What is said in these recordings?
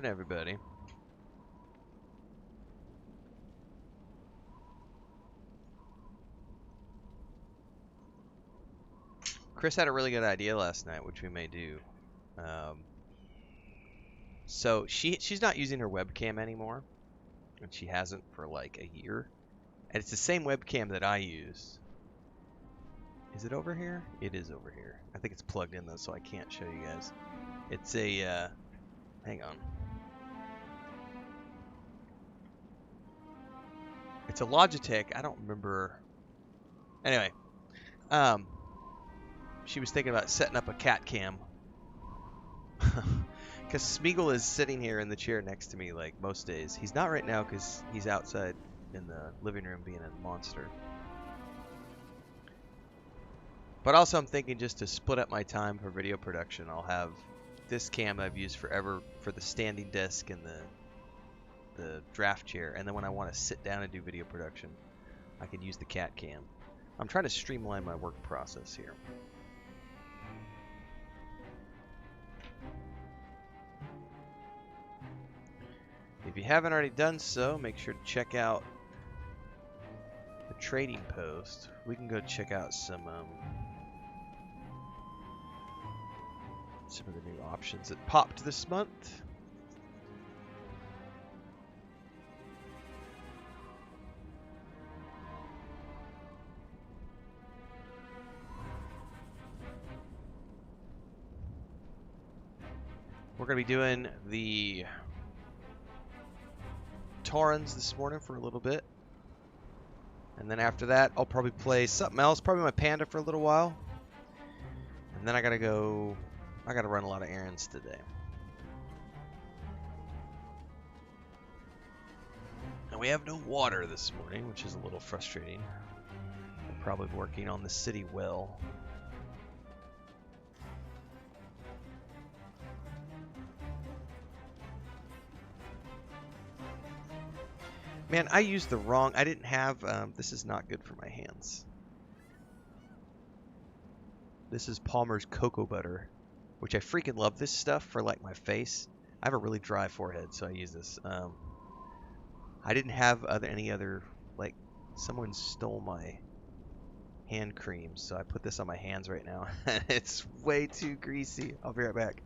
Morning, everybody. Chris had a really good idea last night, which we may do. So she's not using her webcam anymore, and she hasn't for like a year. And it's the same webcam that I use. Is it over here? It is over here. I think it's plugged in though, so I can't show you guys. It's a, hang on. It's a Logitech. I don't remember. Anyway, she was thinking about setting up a cat cam. Because Smeagol is sitting here in the chair next to me like most days. He's not right now because he's outside in the living room being a monster. But also I'm thinking just to split up my time for video production, I'll have this cam I've used forever for the standing desk and the draft chair, and then when I want to sit down and do video production, I can use the cat cam. I'm trying to streamline my work process here. If you haven't already done so, make sure to check out the trading post. We can go check out some of the new options that popped this month. We're going to be doing the Taurens this morning for a little bit. And then after that, I'll probably play something else, probably my Panda for a little while. And then I got to run a lot of errands today. And we have no water this morning, which is a little frustrating. We're probably working on the city well. Man, I used the wrong... I didn't have... this is not good for my hands. This is Palmer's Cocoa Butter, which I freaking love this stuff for, like, my face. I have a really dry forehead, so I use this. I didn't have any other... Like, someone stole my hand cream, so I put this on my hands right now. It's way too greasy. I'll be right back.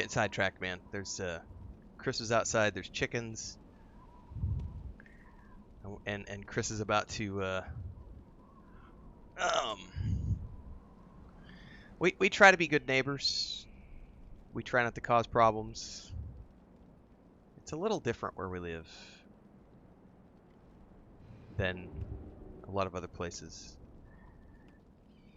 getting sidetracked, man. There's Chris is outside. There's chickens, and Chris is about to. We try to be good neighbors. We try not to cause problems. It's a little different where we live than a lot of other places.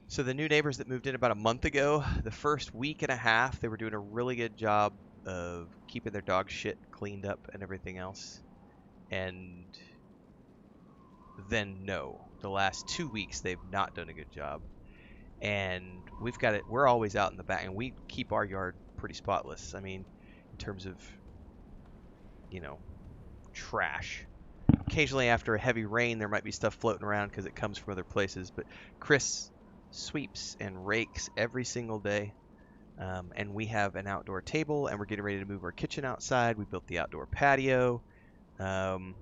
So the new neighbors that moved in about a month ago, the first week and a half, they were doing a really good job of keeping their dog shit cleaned up and everything else. And then no, the last 2 weeks they've not done a good job. And we've got it, we're always out in the back, and we keep our yard pretty spotless. I mean, in terms of, you know, trash. Occasionally after a heavy rain, there might be stuff floating around because it comes from other places, but Chris sweeps and rakes every single day. And we have an outdoor table, and we're getting ready to move our kitchen outside. We built the outdoor patio. And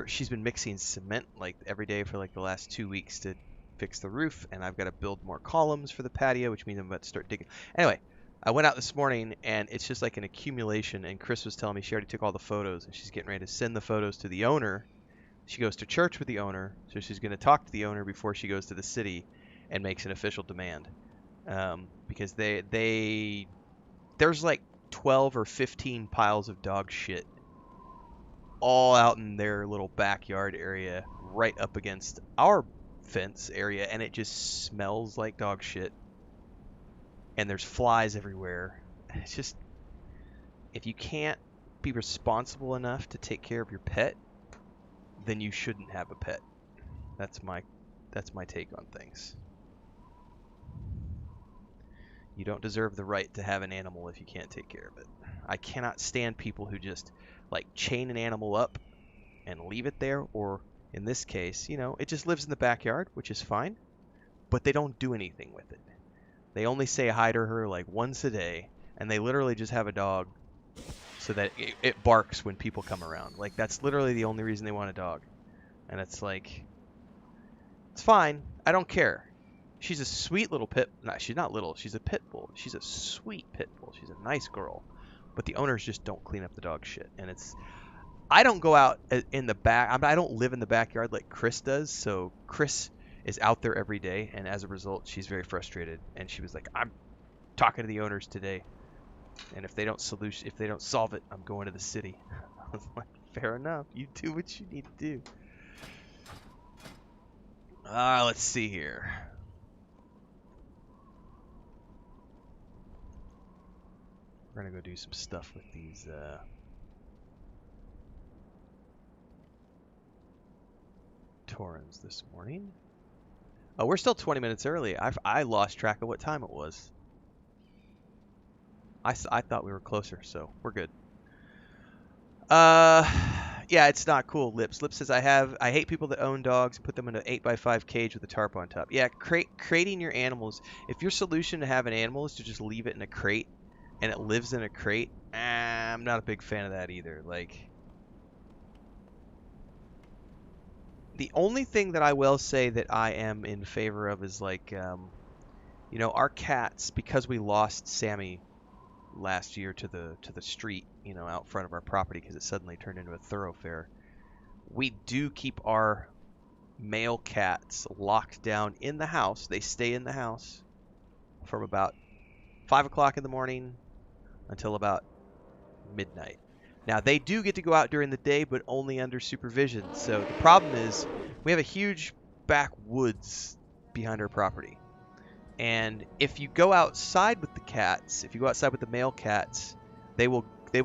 she's been mixing cement like every day for like the last 2 weeks to fix the roof, and I've got to build more columns for the patio, which means I'm about to start digging. Anyway, I went out this morning, and it's just like an accumulation, and Chris was telling me she already took all the photos, and she's getting ready to send the photos to the owner. She goes to church with the owner, so she's going to talk to the owner before she goes to the city and makes an official demand. Because there's like 12 or 15 piles of dog shit all out in their little backyard area right up against our fence area, and it just smells like dog shit, and there's flies everywhere. It's just, if you can't be responsible enough to take care of your pet, then you shouldn't have a pet. That's my take on things. You don't deserve the right to have an animal if you can't take care of it. I cannot stand people who just like chain an animal up and leave it there, or in this case, you know, it just lives in the backyard, which is fine, but they don't do anything with it. They only say hi to her like once a day, and they literally just have a dog so that it barks when people come around. Like, that's literally the only reason they want a dog. And it's like, it's fine. I don't care. She's a sweet little pit. No, she's not little. She's a pit bull. She's a sweet pit bull. She's a nice girl. But the owners just don't clean up the dog shit. And it's, I don't go out in the back. I don't live in the backyard like Chris does. So Chris is out there every day. And as a result, she's very frustrated. And she was like, I'm talking to the owners today. And if they don't solve it, I'm going to the city. I was like, fair enough. You do what you need to do. Let's see here. We're going to go do some stuff with these Taurens this morning. Oh, we're still 20 minutes early. I lost track of what time it was. I thought we were closer, so we're good. Yeah, it's not cool. Lip says, I hate people that own dogs and put them in an 8x5 cage with a tarp on top. Yeah, crating your animals. If your solution to have an animal is to just leave it in a crate and it lives in a crate, I'm not a big fan of that either. Like, the only thing that I will say that I am in favor of is like, you know, our cats, because we lost Sammy last year to the street, you know, out front of our property because it suddenly turned into a thoroughfare. We do keep our male cats locked down in the house. They stay in the house from about 5 o'clock in the morning until about midnight. Now, they do get to go out during the day, but only under supervision. So the problem is we have a huge backwoods behind our property. And if you go outside with the cats, if you go outside with the male cats, they will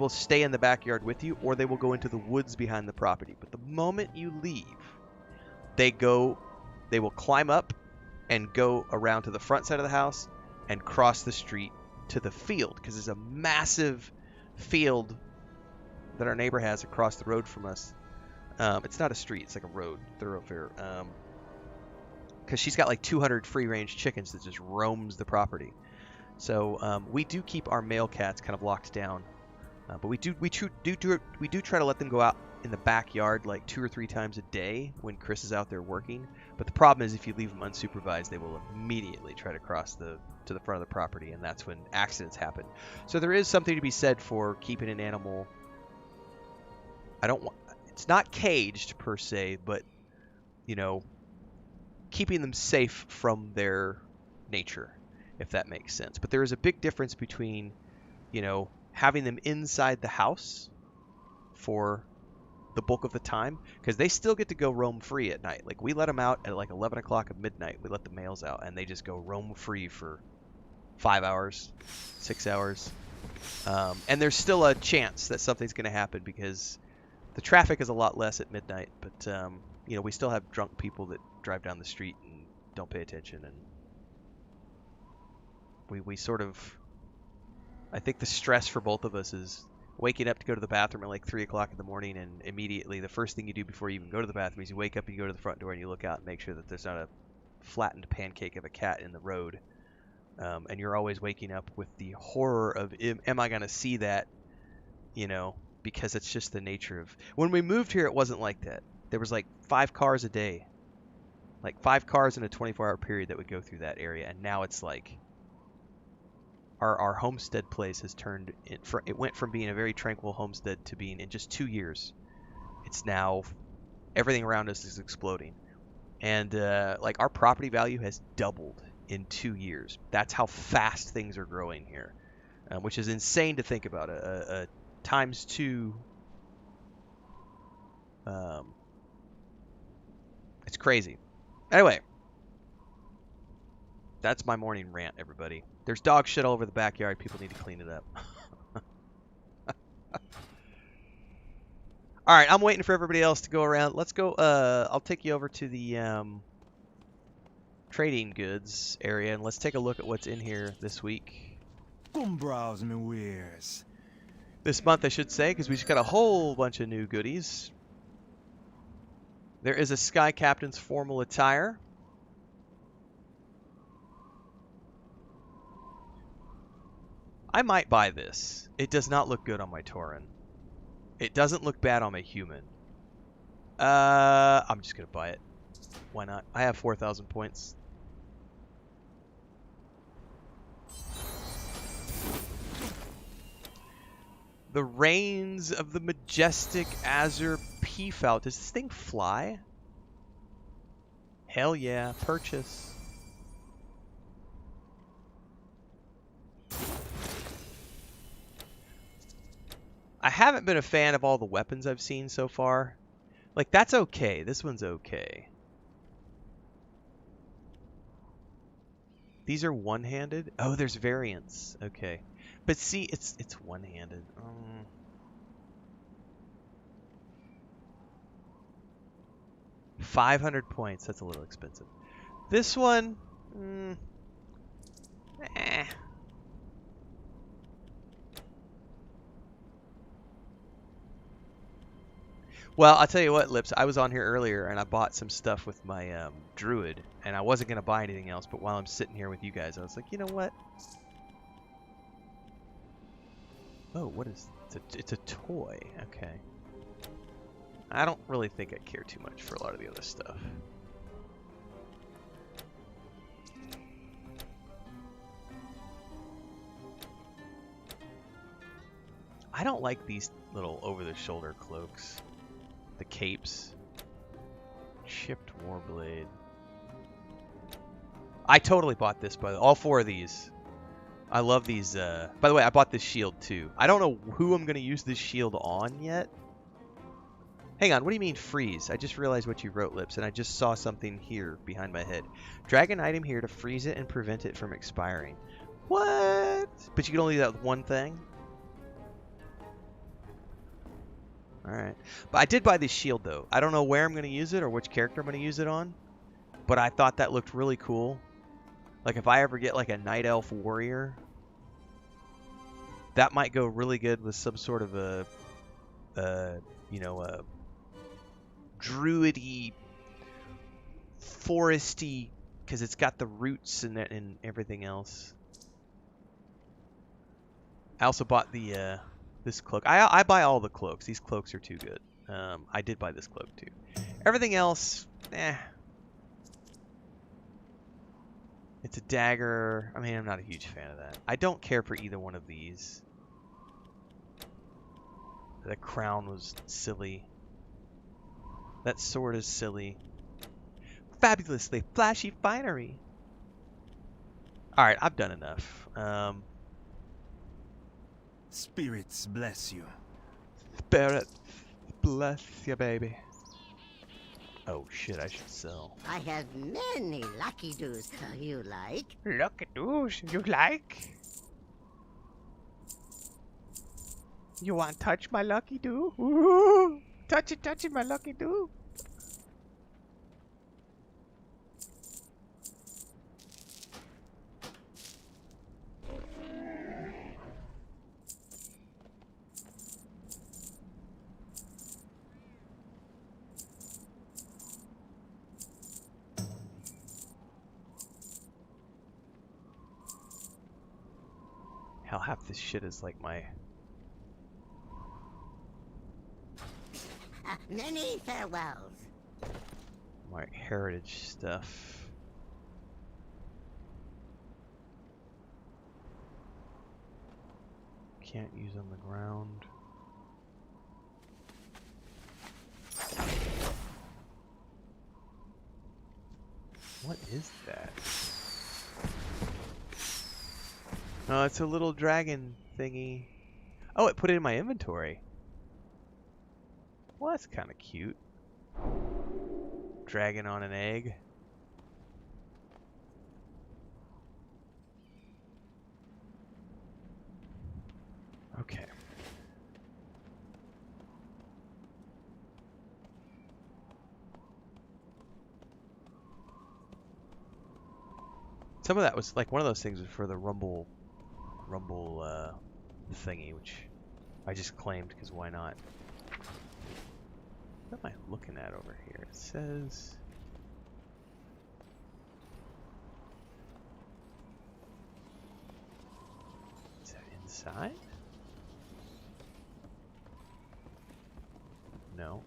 stay in the backyard with you, or they will go into the woods behind the property. But the moment you leave, they will climb up and go around to the front side of the house and cross the street to the field, because there's a massive field that our neighbor has across the road from us. It's not a street, it's like a road, thoroughfare. Because she's got like 200 free-range chickens that just roams the property. So we do keep our male cats kind of locked down, but we do try to let them go out in the backyard like 2 or 3 times a day when Chris is out there working. But the problem is if you leave them unsupervised, they will immediately try to cross to the front of the property, and that's when accidents happen. So there is something to be said for keeping an animal. It's not caged per se, but you know, keeping them safe from their nature, if that makes sense. But there is a big difference between, you know, having them inside the house for the bulk of the time, because they still get to go roam free at night. Like we let them out at like 11 o'clock at midnight. We let the males out and they just go roam free for 5 hours, 6 hours. And there's still a chance that something's going to happen because the traffic is a lot less at midnight. But, you know, we still have drunk people that drive down the street and don't pay attention. And we sort of, I think the stress for both of us is waking up to go to the bathroom at like 3 o'clock in the morning, and immediately the first thing you do before you even go to the bathroom is you wake up and you go to the front door and you look out and make sure that there's not a flattened pancake of a cat in the road. And you're always waking up with the horror of, am I going to see that, you know, because it's just the nature of, when we moved here, it wasn't like that. There was like 5 cars a day, like 5 cars in a 24-hour period that would go through that area. And now it's like, our homestead place has turned, it went from being a very tranquil homestead to being, in just 2 years, it's now, everything around us is exploding. And like our property value has doubled in 2 years. That's how fast things are growing here, which is insane to think about. A times 2, it's crazy. Anyway, that's my morning rant, everybody. There's dog shit all over the backyard. People need to clean it up. All right, I'm waiting for everybody else to go around. Let's go. I'll take you over to the trading goods area, and let's take a look at what's in here this week. Come browse me wares. This month, I should say, because we just got a whole bunch of new goodies. There is a Sky Captain's formal attire. I might buy this. It does not look good on my Tauren. It doesn't look bad on my human. I'm just going to buy it. Why not? I have 4,000 points. The Reigns of the Majestic Azure Peafout. Does this thing fly? Hell yeah. Purchase. I haven't been a fan of all the weapons I've seen so far. Like, that's okay. This one's okay. These are one-handed? Oh, there's variants. Okay. But see, it's one-handed. 500 points. That's a little expensive. This one... Well, I'll tell you what, Lips, I was on here earlier and I bought some stuff with my druid, and I wasn't going to buy anything else, but while I'm sitting here with you guys, I was like, you know what? Oh, what is it's a toy. Okay. I don't really think I care too much for a lot of the other stuff. I don't like these little over-the-shoulder cloaks. The capes. Chipped Warblade. I totally bought this, by the way. All 4 of these. I love these. By the way, I bought this shield too. I don't know who I'm going to use this shield on yet. Hang on, what do you mean freeze? I just realized what you wrote, Lips, and I just saw something here behind my head. Drag an item here to freeze it and prevent it from expiring. What? But you can only do that with one thing? Alright. But I did buy this shield, though. I don't know where I'm going to use it or which character I'm going to use it on. But I thought that looked really cool. Like, if I ever get, like, a Night Elf Warrior, that might go really good with some sort of a druidy, foresty, because it's got the roots and everything else. I also bought the... this cloak. I buy all the cloaks. These cloaks are too good. I did buy this cloak too. Everything else, eh. It's a dagger. I mean, I'm not a huge fan of that. I don't care for either one of these. The crown was silly. That sword is silly. Fabulously flashy finery. Alright, I've done enough. Spirits bless you. Spirit bless you, baby. Oh shit, I should sell. I have many lucky doos. You like? Lucky doos, you like? You want to touch my lucky do? Ooh, touch it, my lucky do. Hell, half this shit is like my... Many farewells. my heritage stuff. Can't use on the ground. What is that? Oh, it's a little dragon thingy. Oh, it put it in my inventory. Well, that's kind of cute. Dragon on an egg. Okay. Some of that was like one of those things was for the rumble thingy, which I just claimed because why not? What am I looking at over here? It says... Is that inside? No.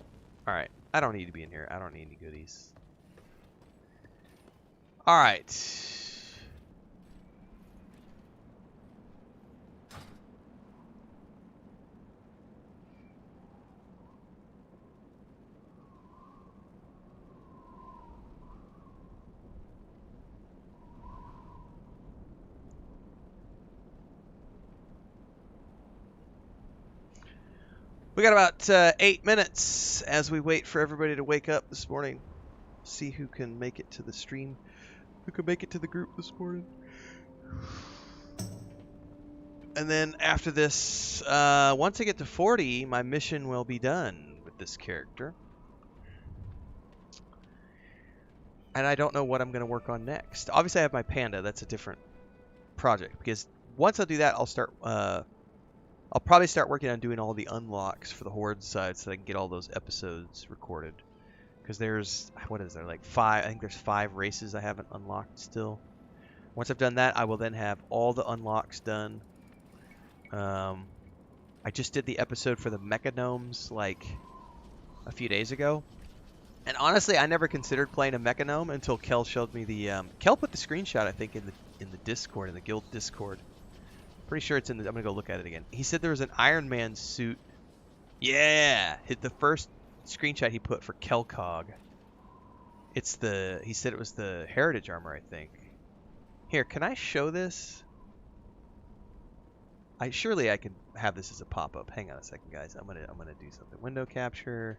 Alright. I don't need to be in here. I don't need any goodies. Alright. We got about 8 minutes as we wait for everybody to wake up this morning. See who can make it to the stream. Who can make it to the group this morning. And then after this, once I get to 40, my mission will be done with this character. And I don't know what I'm going to work on next. Obviously, I have my panda. That's a different project. Because once I do that, I'll start... I'll probably start working on doing all the unlocks for the Horde side so that I can get all those episodes recorded. Because there's, what is there, like 5, I think there's 5 races I haven't unlocked still. Once I've done that, I will then have all the unlocks done. I just did the episode for the Mecha Gnomes like a few days ago. And honestly, I never considered playing a Mecha Gnome until Kel showed me the, Kel put the screenshot, I think, in the Discord, in the guild Discord. Pretty sure it's in the... I'm going to go look at it again. He said there was an Iron Man suit. Yeah! Hit the first screenshot he put for Kelcog. It's the... He said it was the Heritage armor, I think. Here, can I show this? Surely I can have this as a pop-up. Hang on a second, guys. I'm gonna do something. Window capture.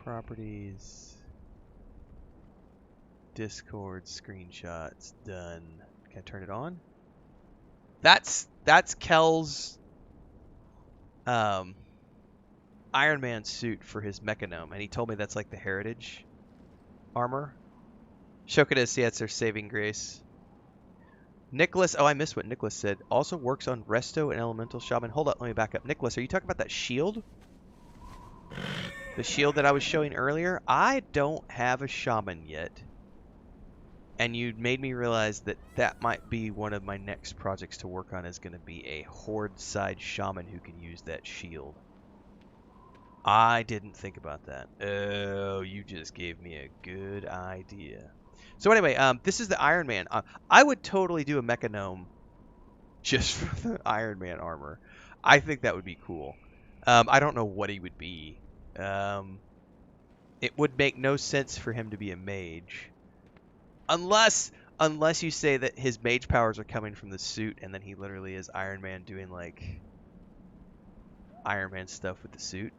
Properties. Discord screenshots. Done. Can I turn it on? That's Kel's Iron Man suit for his Mecha Gnome, and he told me that's like the Heritage armor. Shokadis, yeah, it's their saving grace. Nicholas, oh, I missed what Nicholas said. Also works on Resto and Elemental Shaman. Hold up, let me back up. Nicholas, are you talking about that shield? The shield that I was showing earlier? I don't have a Shaman yet. And you made me realize that that might be one of my next projects to work on is going to be a Horde side Shaman who can use that shield. I didn't think about that. Oh, you just gave me a good idea. So anyway, this is the Iron Man. I would totally do a mecha gnome just for the Iron Man armor. I think that would be cool. I don't know what he would be. It would make no sense for him to be a mage, unless you say that his mage powers are coming from the suit, and then he literally is Iron Man doing like Iron Man stuff with the suit.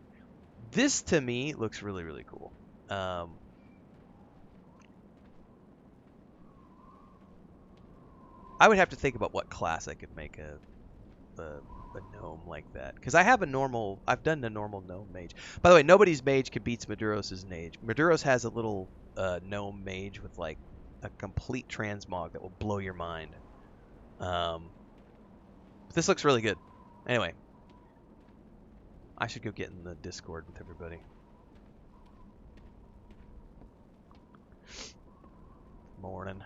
This to me looks really, really cool. I would have to think about what class I could make a gnome like that, because I've done a normal gnome mage. By the way, nobody's mage can beat Maduros' mage. Maduros has a little gnome mage with like a complete transmog that will blow your mind. This looks really good. Anyway, I should go get in the Discord with everybody. Morning.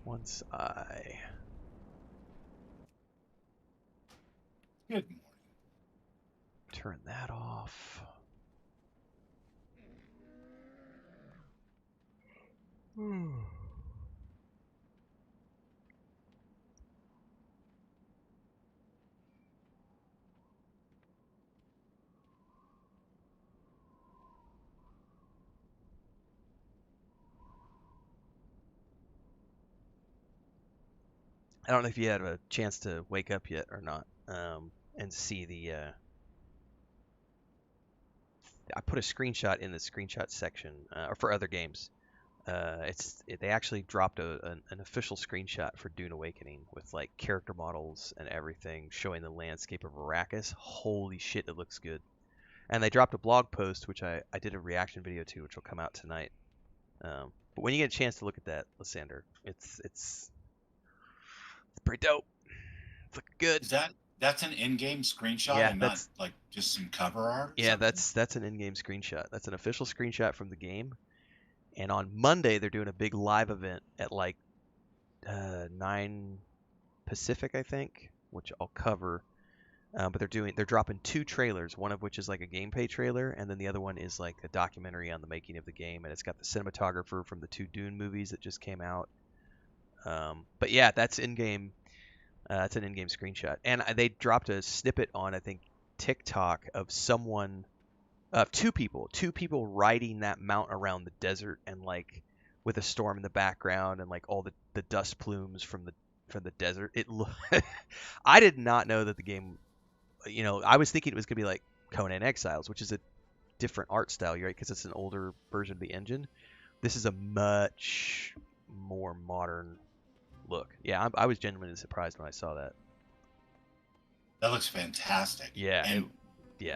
Once I Good morning. turn that off. I don't know if you had a chance to wake up yet or not, and see the. I put a screenshot in the screenshot section, or for other games. They actually dropped an official screenshot for Dune Awakening with like character models and everything showing the landscape of Arrakis. Holy shit, it looks good. And they dropped a blog post which I did a reaction video to, which will come out tonight. But when you get a chance to look at that, Lysander, it's pretty dope. It's looking good. That's an in-game screenshot, Yeah, and not like just some cover art? Yeah, that's an in-game screenshot. That's an official screenshot from the game. And on Monday they're doing a big live event at like 9 Pacific, I think, which I'll cover. But they're dropping 2 trailers, one of which is like a gameplay trailer, and then the other one is like a documentary on the making of the game, and it's got the cinematographer from the 2 Dune movies that just came out. But yeah, that's in-game. That's an in-game screenshot, and they dropped a snippet on, I think, TikTok of someone, two people riding that mount around the desert, and like with a storm in the background, and like all the dust plumes from the desert. I did not know that the game. I was thinking it was gonna be like Conan Exiles, which is a different art style, right? Because it's an older version of the engine. This is a much more modern look. Yeah, I was genuinely surprised when I saw that. That looks fantastic. Yeah, and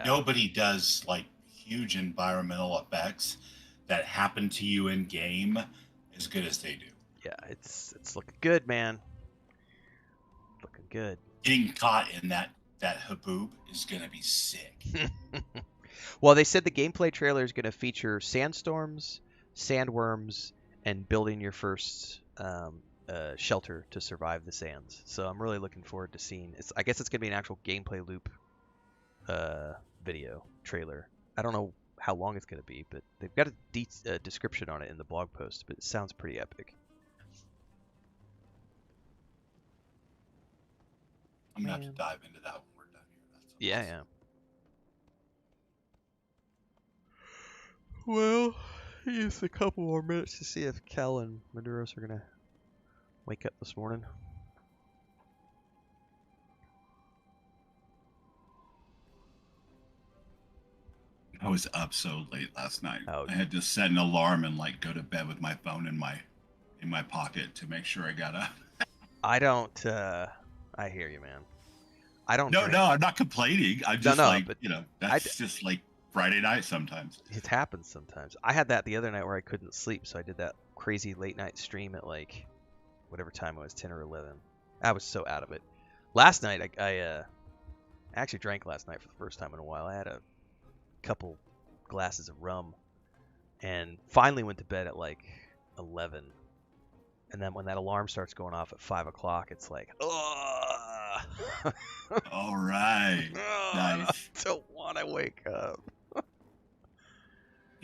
nobody does like huge environmental effects that happen to you in game as good as they do. Yeah, it's looking good, man. Looking good. Getting caught in that haboob is gonna be sick. Well, they said the gameplay trailer is going to feature sandstorms, sandworms, and building your first shelter to survive the sands. So I'm really looking forward to seeing. I guess it's going to be an actual gameplay loop video trailer. I don't know how long it's going to be, but they've got a description on it in the blog post. But it sounds pretty epic. I'm gonna have to dive into that when we're done here. Yeah, yeah. Well, just a couple more minutes to see if Kel and Maduros are gonna wake up this morning. I was up so late last night. Oh. I had to set an alarm and like go to bed with my phone in my pocket to make sure I got up. I don't. I hear you, man. I don't. No, I'm not complaining. I'm just but that's just like Friday night sometimes. It happens sometimes. I had that the other night where I couldn't sleep, so I did that crazy late night stream at like whatever time it was, 10 or 11. I was so out of it. Last night, I actually drank last night for the first time in a while. I had a couple glasses of rum and finally went to bed at like 11. And then when that alarm starts going off at 5 o'clock, it's like, ugh. All right. Oh, Nice. I don't want to wake up.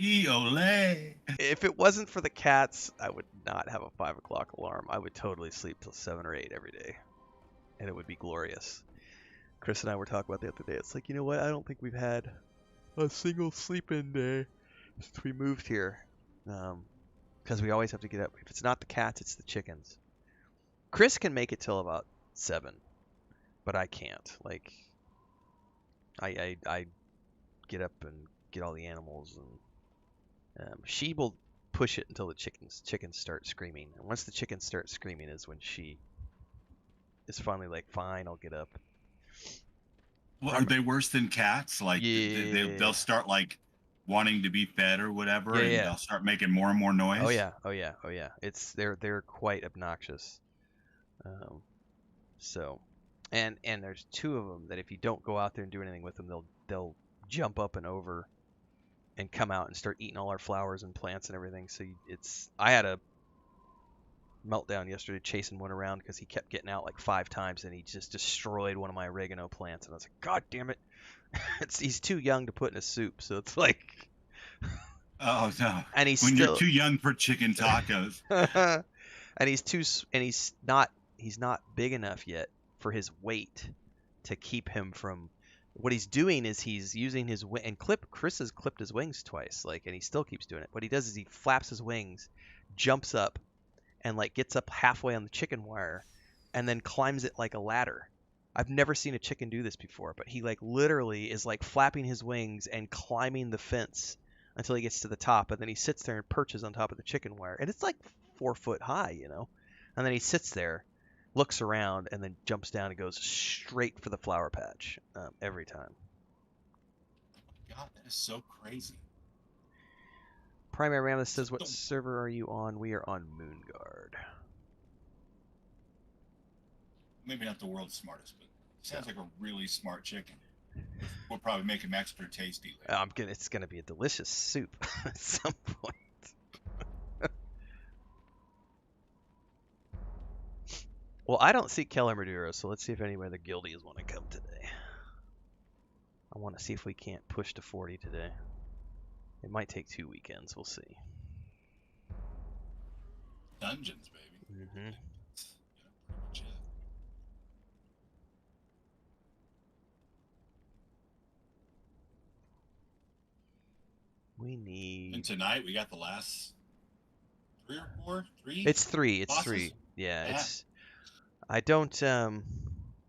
Ole. If it wasn't for the cats, I would not have a 5 o'clock alarm. I would totally sleep till 7 or 8 every day, and it would be glorious. Chris and I were talking about the other day. It's like, you know what? I don't think we've had a single sleep-in day since we moved here, because we always have to get up. If it's not the cats, it's the chickens. Chris can make it till about 7, but I can't. Like, I get up and get all the animals, and she will push it until the chickens start screaming. And once the chickens start screaming is when she is finally like, fine, I'll get up. Well, are they worse than cats? Like Yeah. they'll start like wanting to be fed or whatever, and Yeah. they'll start making more and more noise. Oh yeah. It's they're quite obnoxious. So, and there's 2 of them that if you don't go out there and do anything with them, they'll jump up and over and come out and start eating all our flowers and plants and everything. So I had a meltdown yesterday chasing one around because he kept getting out like 5 times and he just destroyed one of my oregano plants, and I was like, God damn it! He's too young to put in a soup, so it's like. Oh no! And he's when still you're too young for chicken tacos. and he's not big enough yet for his weight to keep him from. What he's doing is he's using his wing and Chris has clipped his wings twice, like, and he still keeps doing it. What he does is he flaps his wings, jumps up, and like gets up halfway on the chicken wire, and then climbs it like a ladder. I've never seen a chicken do this before, but he like literally is like flapping his wings and climbing the fence until he gets to the top, and then he sits there and perches on top of the chicken wire, and it's like 4 foot high, and then he sits there, looks around, and then jumps down and goes straight for the flower patch every time. God, that is so crazy. Primary Rammus says, what server are you on? We are on Moonguard. Maybe not the world's smartest, but sounds like a really smart chicken. We'll probably make him extra tasty later. It's gonna be a delicious soup at some point. Well, I don't see Keller Maduro, so let's see if any of the guildies want to come today. I want to see if we can't push to 40 today. It might take 2 weekends. We'll see. Dungeons, baby. Mm-hmm. That's, pretty much it. We need. And tonight we got the last 3 or 4, 3. It's 3. It's bosses? 3. Yeah. Yeah. It's. I don't.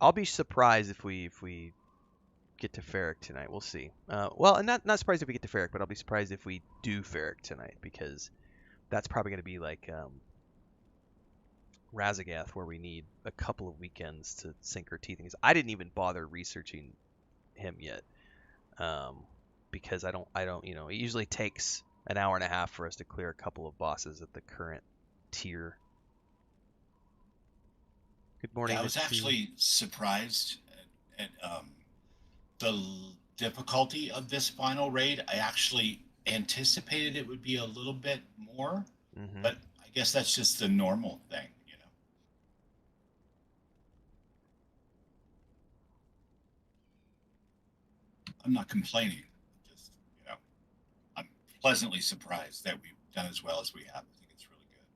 I'll be surprised if we get to Ferric tonight. We'll see. Well, not surprised if we get to Ferric, but I'll be surprised if we do Ferric tonight, because that's probably going to be like Razagath, where we need a couple of weekends to sink our teeth in. I didn't even bother researching him yet, because I don't. It usually takes an hour and a half for us to clear a couple of bosses at the current tier. Good morning. Yeah, I was actually surprised at the difficulty of this final raid. I actually anticipated it would be a little bit more, but I guess that's just the normal thing, I'm not complaining. Just, I'm pleasantly surprised that we've done as well as we have. I think it's really good.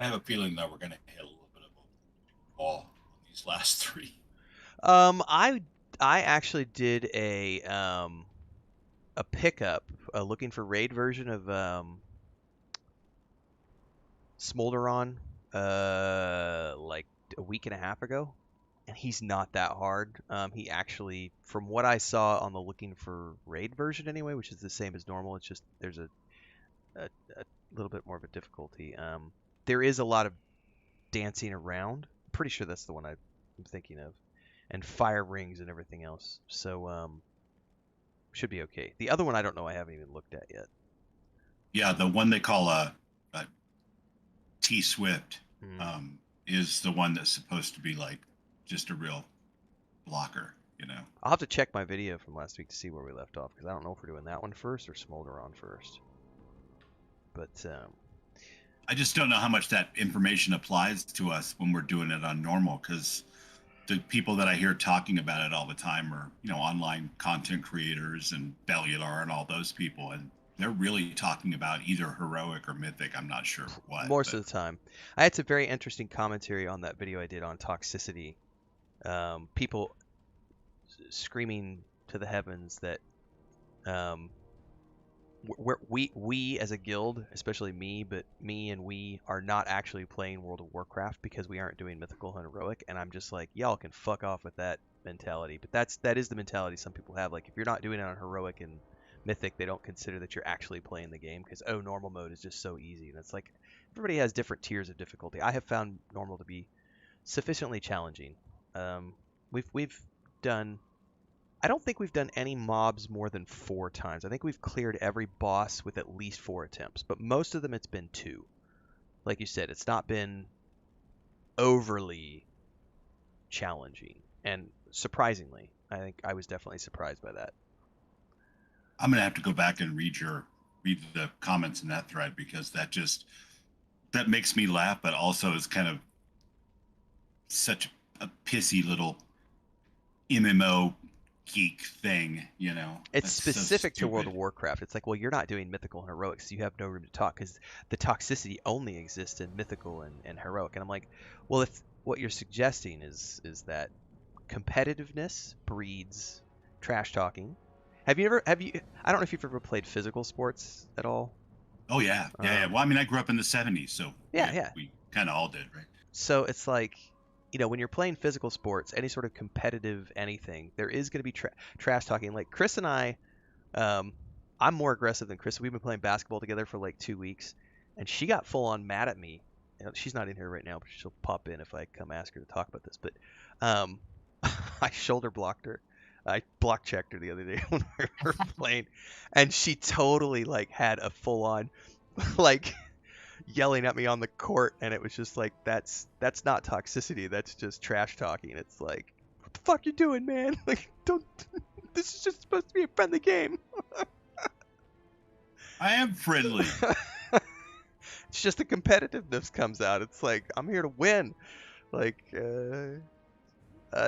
I have a feeling that we're going to hit a little bit of a wall on these last 3. I actually did a pickup looking for raid version of Smolderon like a week and a half ago, and he's not that hard. He actually, from what I saw on the looking for raid version anyway, which is the same as normal, it's just there's a little bit more of a difficulty. There is a lot of dancing around. I'm pretty sure that's the one I'm thinking of, and fire rings and everything else. So should be okay. The other one I don't know. I haven't even looked at yet. Yeah, the one they call a T-Swift is the one that's supposed to be like just a real blocker, I'll have to check my video from last week to see where we left off, because I don't know if we're doing that one first or Smolderon first. But I just don't know how much that information applies to us when we're doing it on normal, because the people that I hear talking about it all the time are, online content creators and Bellular and all those people, and they're really talking about either heroic or mythic. I'm not sure what. Most of the time. I had some very interesting commentary on that video I did on Toxicity. People screaming to the heavens that we as a guild, especially me, but me and we are not actually playing World of Warcraft because we aren't doing mythical and heroic, and I'm just like, y'all can fuck off with that mentality. But that is the mentality some people have. Like, if you're not doing it on heroic and mythic, they don't consider that you're actually playing the game because normal mode is just so easy. And it's like everybody has different tiers of difficulty. I have found normal to be sufficiently challenging. We've done. I don't think we've done any mobs more than 4 times. I think we've cleared every boss with at least 4 attempts, but most of them it's been 2. Like you said, it's not been overly challenging, and surprisingly, I think I was definitely surprised by that. I'm gonna have to go back and read the comments in that thread, because that makes me laugh, but also is kind of such a pissy little MMO geek thing, It's specific to World of Warcraft. It's like, well, you're not doing mythical and heroic, so you have no room to talk because the toxicity only exists in mythical and heroic. And I'm like, well, if what you're suggesting is that competitiveness breeds trash talking. I don't know if you've ever played physical sports at all. Oh yeah. Well, I mean, I grew up in the 70s, so yeah. We kind of all did, right? So it's like, when you're playing physical sports, any sort of competitive anything, there is going to be trash talking. Like Chris and I, I'm more aggressive than Chris. We've been playing basketball together for like 2 weeks, and she got full on mad at me. She's not in here right now, but she'll pop in if I come ask her to talk about this. But I shoulder blocked her. I block checked her the other day when we were playing, and she totally like had a full on like yelling at me on the court, and it was just like, that's not toxicity, that's just trash talking. It's like, what the fuck you doing, man? Like, don't this is just supposed to be a friendly game. I am friendly. It's just the competitiveness comes out. It's like, I'm here to win. Like,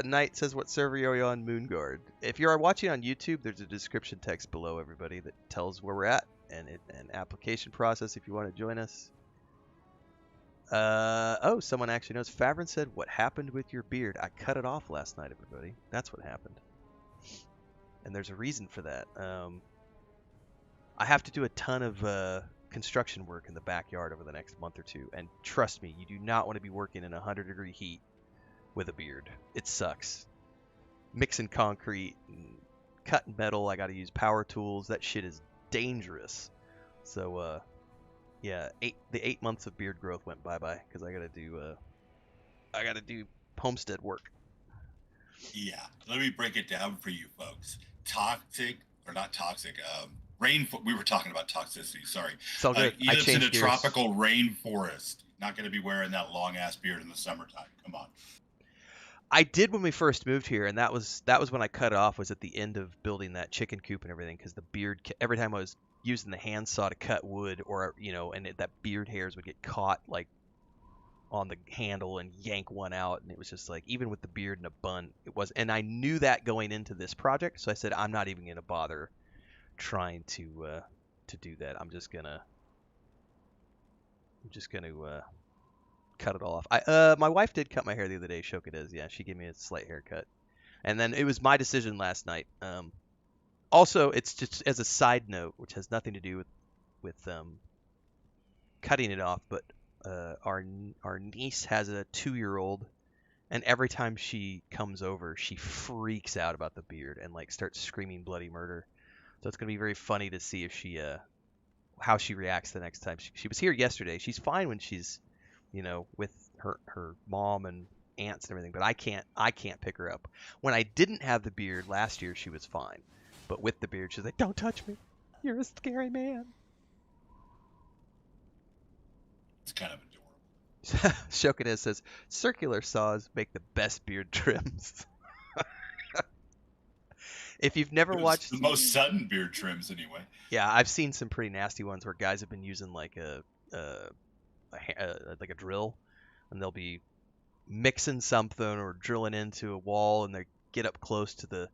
Knight says, what server are you on? Moonguard. If you are watching on YouTube, there's a description text below, everybody, that tells where we're at and an application process if you want to join us. Someone actually knows. Favren said, what happened with your beard? I cut it off last night, everybody. That's what happened. And there's a reason for that. I have to do a ton of construction work in the backyard over the next month or 2. And trust me, you do not want to be working in 100-degree heat with a beard. It sucks. Mixing concrete and cutting metal. I got to use power tools. That shit is dangerous. So, yeah, the 8 months of beard growth went bye-bye because I gotta do homestead work. Yeah, let me break it down for you folks. We were talking about toxicity. Sorry. It's all good. He lives in a tropical rainforest. Not going to be wearing that long ass beard in the summertime. Come on. I did when we first moved here, and that was when I cut it off. Was at the end of building that chicken coop and everything, because the beard. Every time I was using the handsaw to cut wood, or that beard hairs would get caught like on the handle and yank one out, and it was just like, even with the beard and a bun, it was. And I knew that going into this project, so I said, I'm not even gonna bother trying to do that. I'm just gonna cut it all off. My wife did cut my hair the other day. Shoka does. Yeah, she gave me a slight haircut, and then it was my decision last night. Also, it's just as a side note, which has nothing to do with cutting it off, but our niece has a 2-year-old, and every time she comes over, she freaks out about the beard and like starts screaming bloody murder. So it's gonna be very funny to see if how she reacts the next time. She was here yesterday. She's fine when she's with her mom and aunts and everything, but I can't pick her up. When I didn't have the beard last year, she was fine, but with the beard, she's like, "Don't touch me. You're a scary man." It's kind of adorable. Shokinez says, circular saws make the best beard trims. If you've never watched... the most sudden beard trims, anyway. Yeah, I've seen some pretty nasty ones where guys have been using like a like a drill, and they'll be mixing something or drilling into a wall, and they get up close to the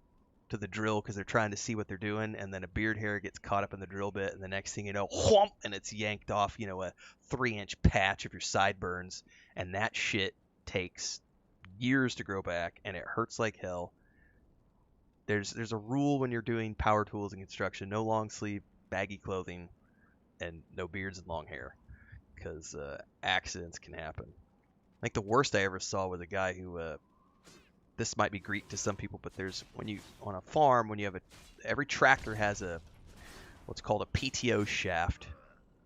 drill because they're trying to see what they're doing, and then a beard hair gets caught up in the drill bit, and the next thing you know, whomp, and it's yanked off, a 3-inch patch of your sideburns, and that shit takes years to grow back, and it hurts like hell. There's a rule when you're doing power tools and construction: no long sleeve, baggy clothing, and no beards and long hair, because accidents can happen. I think the worst I ever saw was a guy who, this might be Greek to some people, but on a farm, when you have every tractor has what's called a PTO shaft.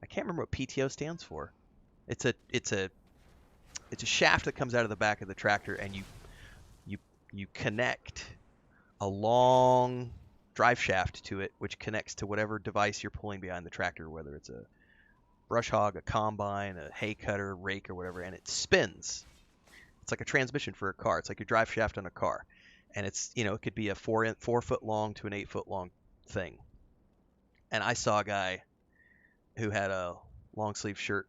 I can't remember what PTO stands for. It's a shaft that comes out of the back of the tractor, and you connect a long drive shaft to it, which connects to whatever device you're pulling behind the tractor, whether it's a brush hog, a combine, a hay cutter, rake, or whatever, and it spins. It's like a transmission for a car. It's like your drive shaft on a car, and it's it could be a 4-foot long to an 8-foot long thing. And I saw a guy who had a long sleeve shirt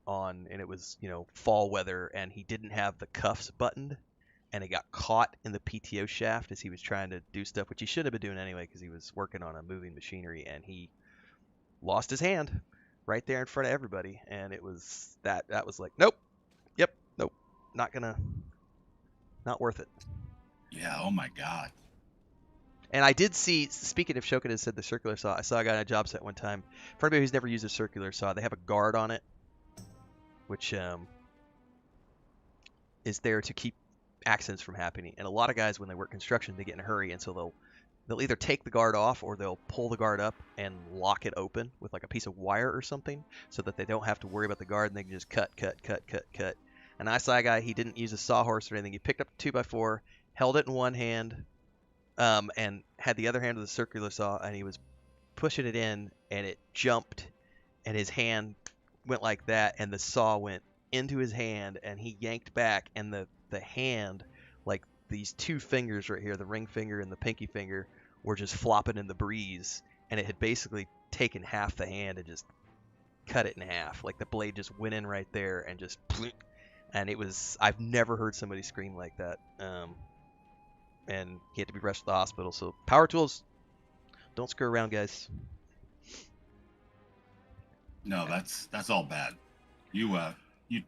on, and it was fall weather, and he didn't have the cuffs buttoned, and it got caught in the PTO shaft as he was trying to do stuff, which he should have been doing anyway because he was working on a moving machinery, and he lost his hand right there in front of everybody. And it was that was like, nope, not worth it. Yeah, oh my god. And I did see, speaking of Shokin has said the circular saw, I saw a guy on a job site one time. For anybody who's never used a circular saw, they have a guard on it, which is there to keep accidents from happening. And a lot of guys, when they work construction, they get in a hurry, and so they'll either take the guard off or they'll pull the guard up and lock it open with like a piece of wire or something, so that they don't have to worry about the guard, and they can just cut. And I saw a guy, he didn't use a sawhorse or anything. He picked up a 2x4, held it in one hand, and had the other hand of the circular saw, and he was pushing it in, and it jumped, and his hand went like that, and the saw went into his hand, and he yanked back, and the hand, like these two fingers right here, the ring finger and the pinky finger, were just flopping in the breeze, and it had basically taken half the hand and just cut it in half. Like the blade just went in right there and just, and it was, I've never heard somebody scream like that. And he had to be rushed to the hospital. So power tools, don't screw around, guys. No, that's all bad. You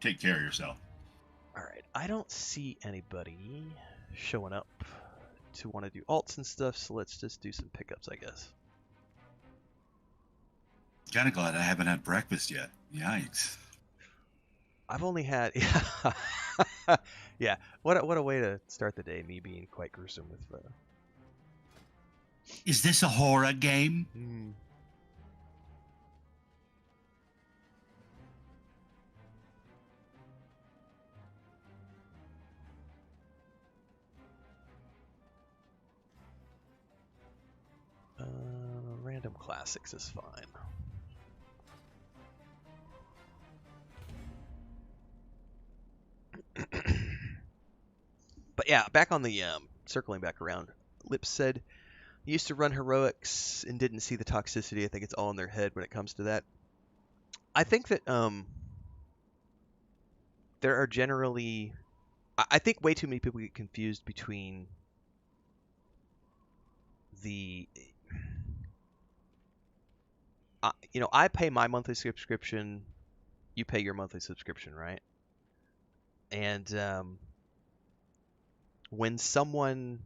take care of yourself. All right, I don't see anybody showing up to want to do alts and stuff, so let's just do some pickups, I guess. Kind of glad I haven't had breakfast yet. Yikes. I've only had yeah. What a way to start the day. Me being quite gruesome with. Is this a horror game? Random classics is fine. But yeah, back on the circling back around. Lips said he used to run heroics and didn't see the toxicity. I think it's all in their head when it comes to that. I think that there are generally, I think way too many people get confused between the, I pay my monthly subscription, you pay your monthly subscription, right? And when someone,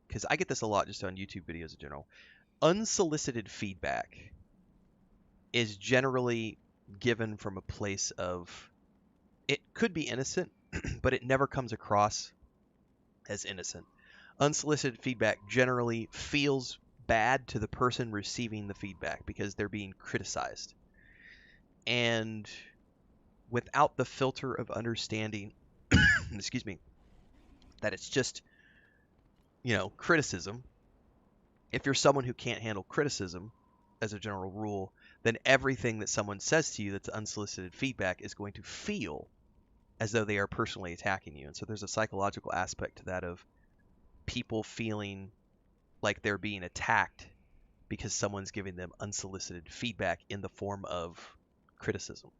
because I get this a lot just on YouTube videos in general, unsolicited feedback is generally given from a place of, it could be innocent, but it never comes across as innocent. Unsolicited feedback generally feels bad to the person receiving the feedback because they're being criticized. And without the filter of understanding, excuse me, that it's just, criticism. If you're someone who can't handle criticism, as a general rule, then everything that someone says to you that's unsolicited feedback is going to feel as though they are personally attacking you. And so there's a psychological aspect to that of people feeling like they're being attacked because someone's giving them unsolicited feedback in the form of criticism.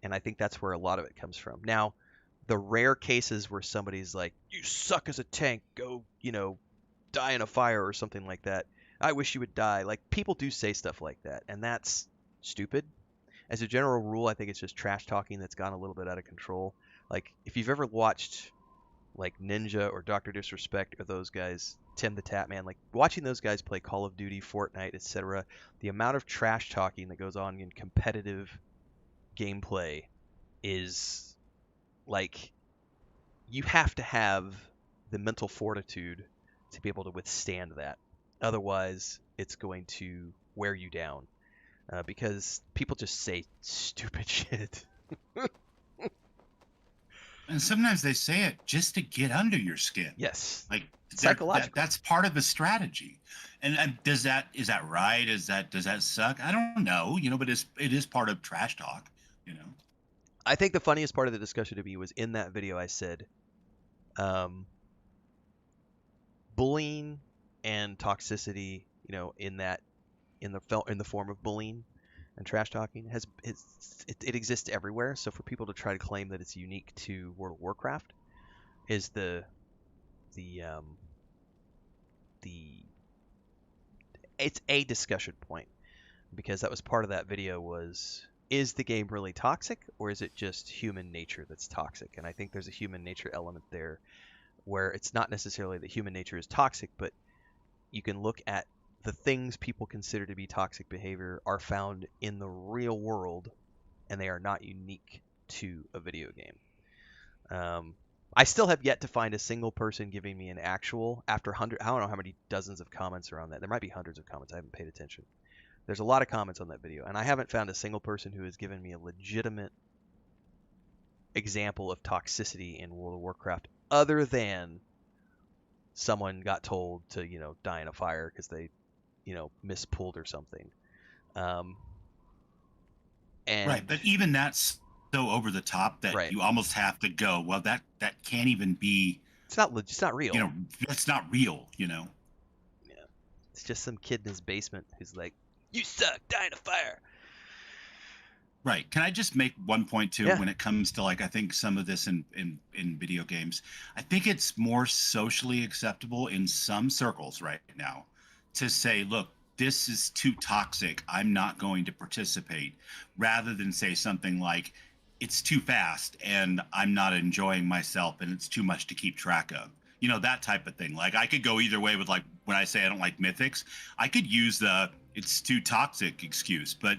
And I think that's where a lot of it comes from. Now, the rare cases where somebody's like, "You suck as a tank, go, die in a fire," or something like that. "I wish you would die." Like, people do say stuff like that, and that's stupid. As a general rule, I think it's just trash talking that's gone a little bit out of control. Like, if you've ever watched like Ninja or Dr. Disrespect or those guys, Tim the Tatman, like watching those guys play Call of Duty, Fortnite, etc., the amount of trash talking that goes on in competitive gameplay is like, you have to have the mental fortitude to be able to withstand that. Otherwise, it's going to wear you down, because people just say stupid shit. And sometimes they say it just to get under your skin. Yes, Like psychological. that's part of the strategy. And is that right? Does that suck? I don't know, but it is part of trash talk, I think the funniest part of the discussion to me was in that video. I said, bullying and toxicity, in the form of bullying and trash talking, it exists everywhere. So for people to try to claim that it's unique to World of Warcraft is it's a discussion point, because that was part of that video was, is the game really toxic, or is it just human nature that's toxic? And I think there's a human nature element there, where it's not necessarily that human nature is toxic, but you can look at the things people consider to be toxic behavior are found in the real world, and they are not unique to a video game. I still have yet to find a single person giving me an actual, after I don't know how many dozens of comments are on that. There might be hundreds of comments. I haven't paid attention. There's a lot of comments on that video, and I haven't found a single person who has given me a legitimate example of toxicity in World of Warcraft, other than someone got told to, die in a fire because they, mispulled or something. And right, but even that's so over the top that right. you almost have to go, well, that can't even be. It's not real. That's not real. Yeah, it's just some kid in his basement who's like, "You suck, die in a fire." Right. Can I just make one point too? Yeah. When it comes to, like, I think some of this in video games, I think it's more socially acceptable in some circles right now to say, look, this is too toxic, I'm not going to participate, rather than say something like, it's too fast and I'm not enjoying myself and it's too much to keep track of. That type of thing. Like, I could go either way with, like, when I say I don't like mythics, I could use the it's too toxic excuse, but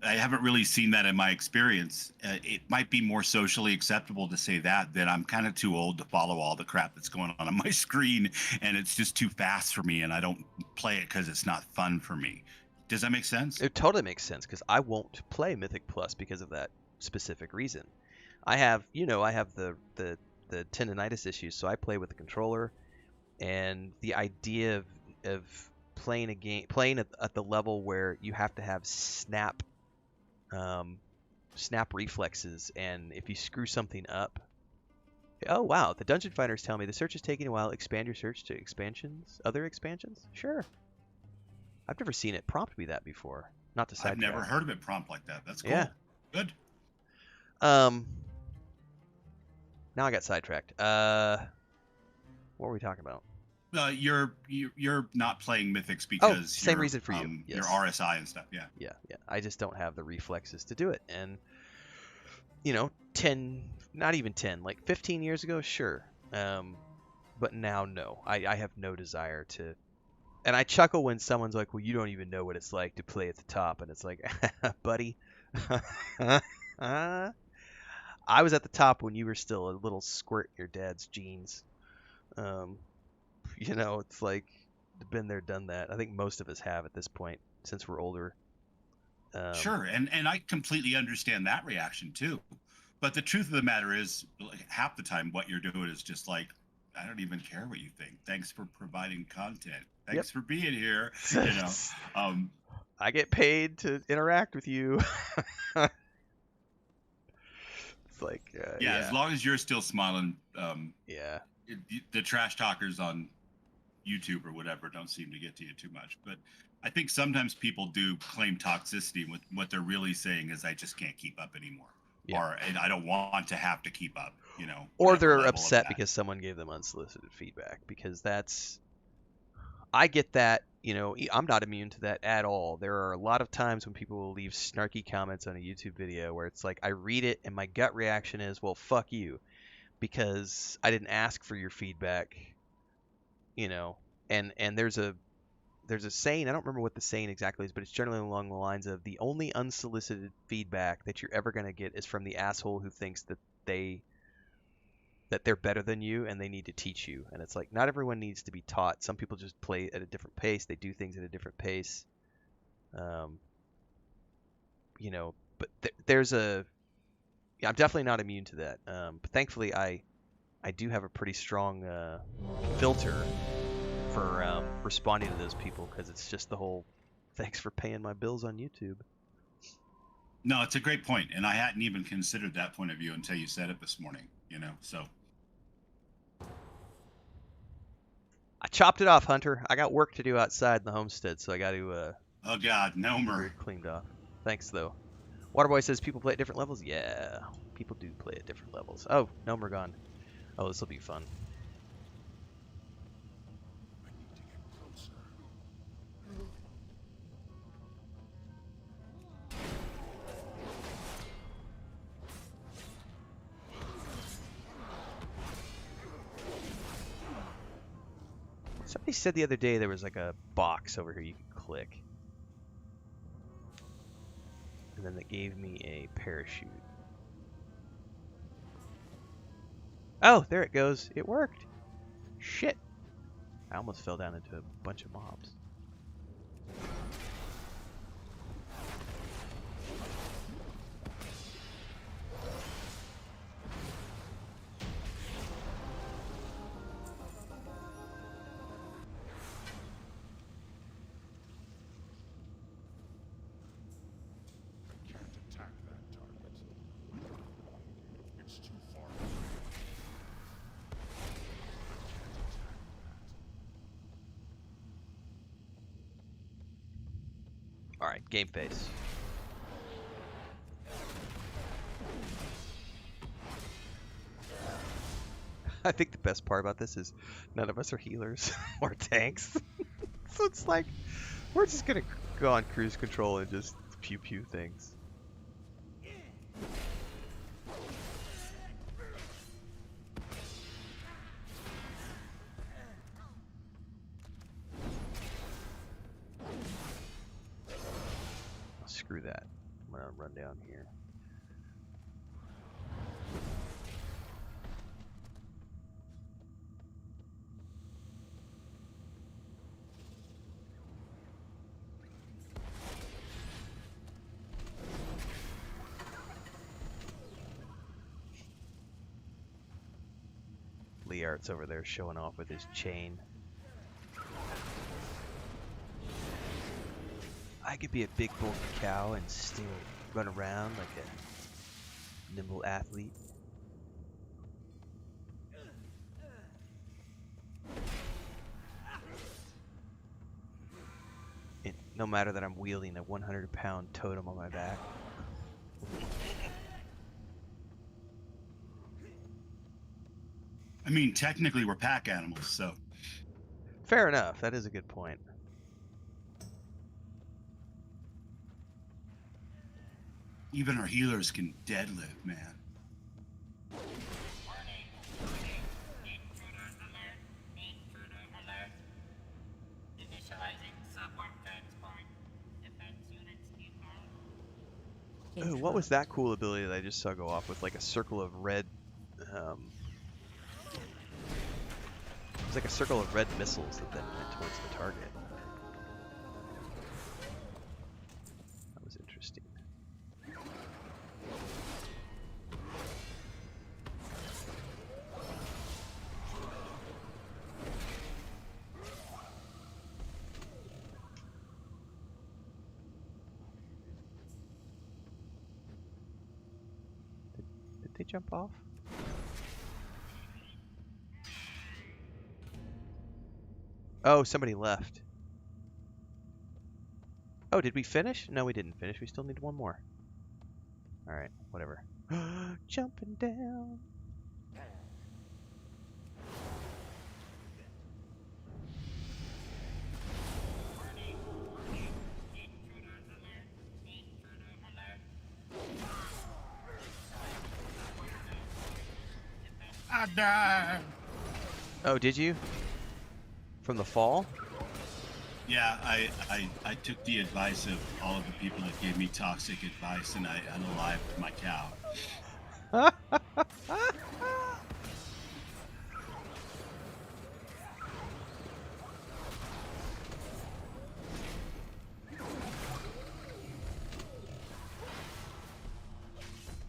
I haven't really seen that in my experience. It might be more socially acceptable to say that I'm kind of too old to follow all the crap that's going on my screen, and it's just too fast for me, and I don't play it because it's not fun for me. Does that make sense? It totally makes sense, because I won't play Mythic Plus because of that specific reason. I have the tendonitis issues, so I play with the controller, and the idea of playing a game, playing at the level where you have to have snap reflexes, and if you screw something up, oh wow, the dungeon finders tell me the search is taking a while. Expand your search to other expansions. Sure, I've never seen it prompt me that before. Not to sidetrack. I've never heard of it prompt like that. That's cool. Yeah. Good. Now I got sidetracked. What were we talking about? You're not playing Mythics because same reason for you. Yes. Your RSI and stuff. Yeah. Yeah. I just don't have the reflexes to do it. And like 15 years ago, sure. But now, no. I have no desire to. And I chuckle when someone's like, "Well, you don't even know what it's like to play at the top," and it's like, buddy. I was at the top when you were still a little squirt in your dad's jeans. It's like, been there, done that. I think most of us have at this point, since we're older. Sure, and I completely understand that reaction too. But the truth of the matter is, like, half the time what you're doing is just like, I don't even care what you think. Thanks for providing content. Thanks for being here. I get paid to interact with you. It's like, as long as you're still smiling. The trash talkers on YouTube or whatever don't seem to get to you too much. But I think sometimes people do claim toxicity. What they're really saying is, I just can't keep up anymore. or and I don't want to have to keep up, you know. Or whatever they're level of upset that. because someone gave them unsolicited feedback, because I get that, I'm not immune to that at all. There are a lot of times when people will leave snarky comments on a YouTube video where it's like I read it and my gut reaction is, well, fuck you, because I didn't ask for your feedback, and there's a saying, I don't remember what the saying exactly is, but it's generally along the lines of the only unsolicited feedback that you're ever going to get is from the asshole who thinks that they're better than you and they need to teach you. And it's like, not everyone needs to be taught. Some people just play at a different pace. They do things at a different pace. But there's yeah, I'm definitely not immune to that. But thankfully I do have a pretty strong filter for responding to those people, because it's just the whole thanks for paying my bills on YouTube. No, it's a great point, and I hadn't even considered that point of view until you said it this morning. So. I chopped it off, Hunter. I got work to do outside in the homestead, so I got to Oh God, no more. cleaned off. Thanks though. Waterboy says people play at different levels. Yeah, people do play at different levels. Oh, Nomer gone. Oh, this will be fun. Somebody said the other day there was like a box over here you could click. And then that gave me a parachute. Oh, there it goes. It worked. Shit. I almost fell down into a bunch of mobs. Alright, game face. I think the best part about this is none of us are healers or tanks. So it's like, we're just gonna go on cruise control and just pew pew things. Screw that. I'm gonna run down here. Liart's over there showing off with his chain. I could be a big bulky cow and still run around like a nimble athlete. No matter that I'm wielding a 100-pound totem on my back. I mean, technically we're pack animals, so. Fair enough. That is a good point. Even our healers can deadlift, man. Ooh, what was that cool ability that I just saw go off with, like a circle of red? It was like a circle of red missiles that then went towards the target. That was interesting. Did they jump off? Oh, somebody left. Oh, did we finish? No, we didn't finish. We still need one more. Alright, whatever. Jumping down. I died. Oh, did you? From the fall? Yeah, I took the advice of all of the people that gave me toxic advice, and I unalived my cow.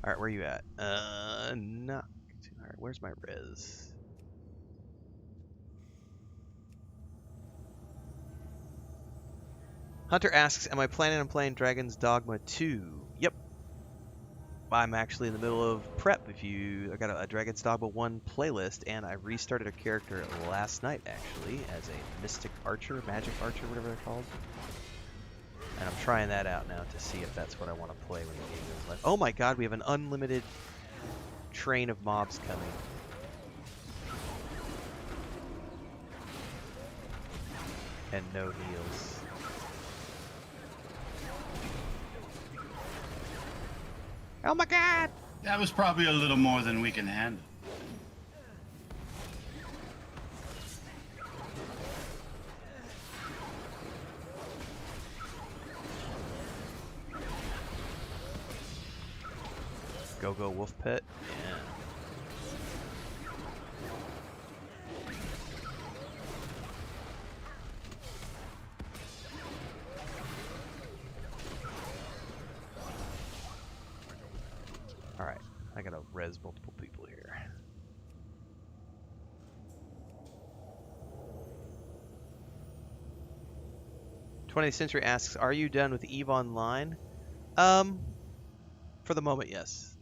Alright, where are you at? Not. Alright, where's my res? Hunter asks, am I planning on playing Dragon's Dogma 2? Yep. I'm actually in the middle of prep. I got a Dragon's Dogma 1 playlist, and I restarted a character last night, actually, as a Mystic Archer, Magic Archer, whatever they're called. And I'm trying that out now to see if that's what I want to play when the game goes live. Oh my god, we have an unlimited train of mobs coming. And no heals. Oh my god! That was probably a little more than we can handle. Go Wolf Pit. Yeah. Alright, I gotta res multiple people here. '20th Century asks, are you done with EVE Online? For the moment, yes.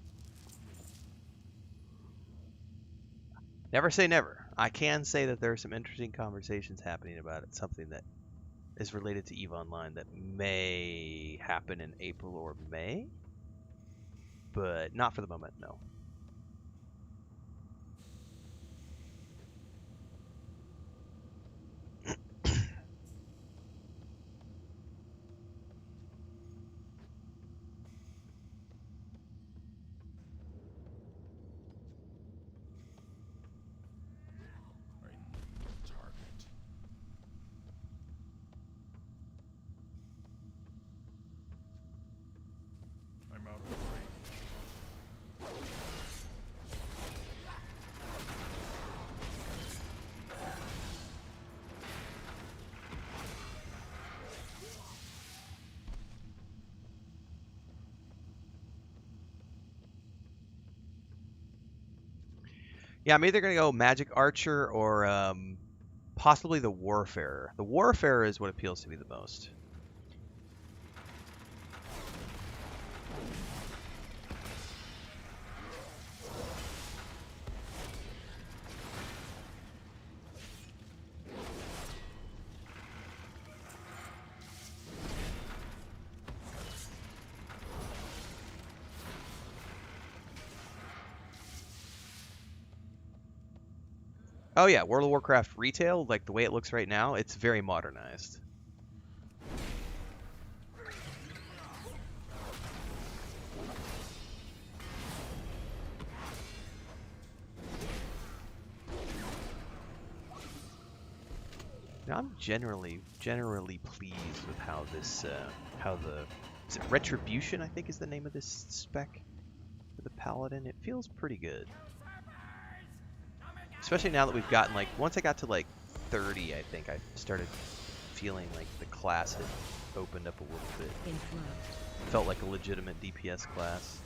Never say never. I can say that there are some interesting conversations happening about it, something that is related to EVE Online that may happen in April or May, but not for the moment, no. Target. I'm out of range. Yeah, I'm either going to go Magic Archer or possibly the Warfarer. The Warfarer is what appeals to me the most. Oh yeah, World of Warcraft retail, like the way it looks right now, it's very modernized. Now I'm generally pleased with how this, is it Retribution, I think is the name of this spec for the Paladin. It feels pretty good. Especially now that we've gotten, like, once I got to, like, 30, I think, I started feeling like the class had opened up a little bit. Felt like a legitimate DPS class.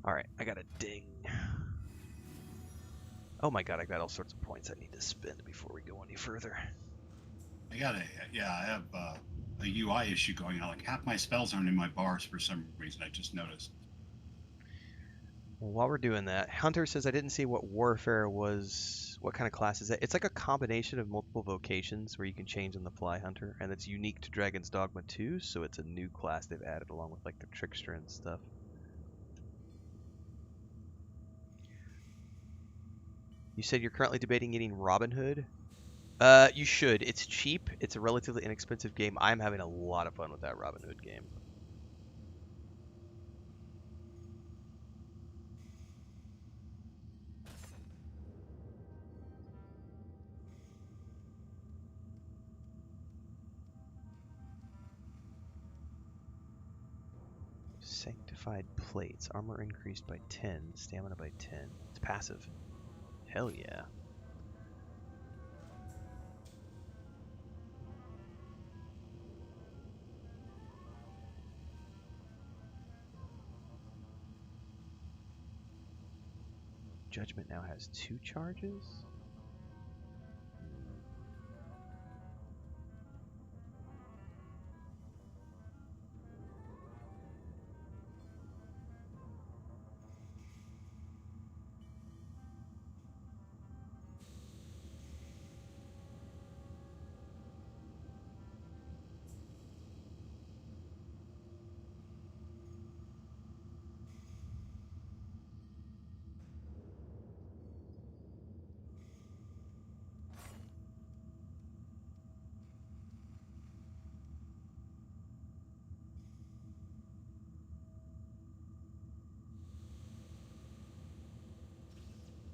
Alright, I got a ding. Oh my god, I got all sorts of points I need to spend before we go any further. I have a UI issue going on. Like half my spells aren't in my bars for some reason. I just noticed. Well, while we're doing that, Hunter says I didn't see what warfare was. What kind of class is it? It's like a combination of multiple vocations where you can change on the fly, Hunter, and it's unique to Dragon's Dogma 2, so it's a new class they've added along with like the trickster and stuff. You said you're currently debating getting Robin Hood. You should. It's cheap. It's a relatively inexpensive game. I'm having a lot of fun with that Robin Hood game. Sanctified plates. Armor increased by 10. Stamina by 10. It's passive. Hell yeah. Judgment now has 2 charges?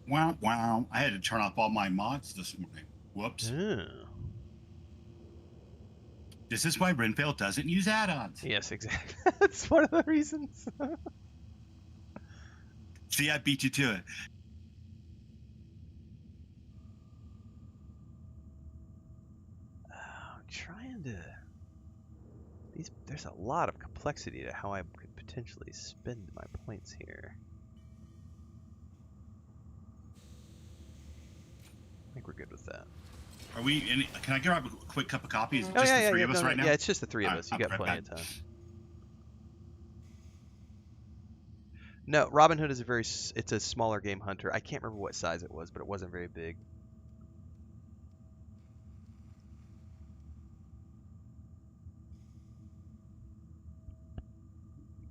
Wow, wow! I had to turn off all my mods this morning. Whoops. This is why Renfail doesn't use add-ons. Yes, exactly. That's one of the reasons. See, I beat you to it. I'm trying to... There's a lot of complexity to how I could potentially spend my points here. I think we're good with that. Are we? Can I grab a quick cup of coffee? Is it Oh, just yeah, the three yeah, of us right now? Yeah, it's just the three of us. You I'll got be right plenty back. of time. No, Robin Hood is it's a smaller game, Hunter. I can't remember what size it was, but it wasn't very big.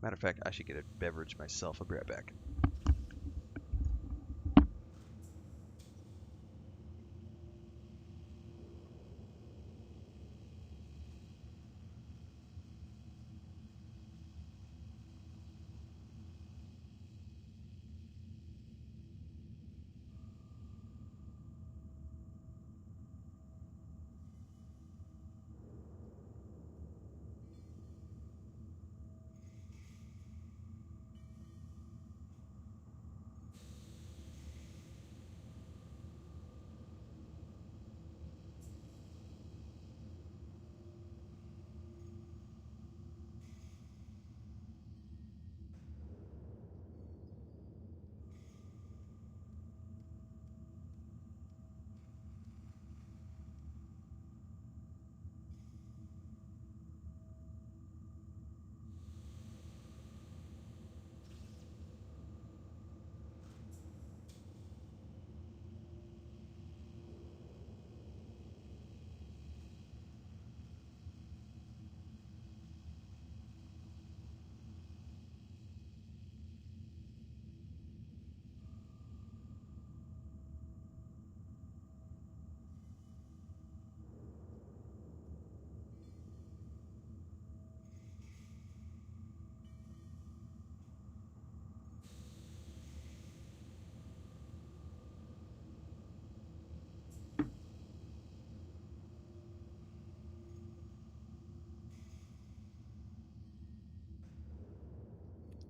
Matter of fact, I should get a beverage myself. I'll be right back.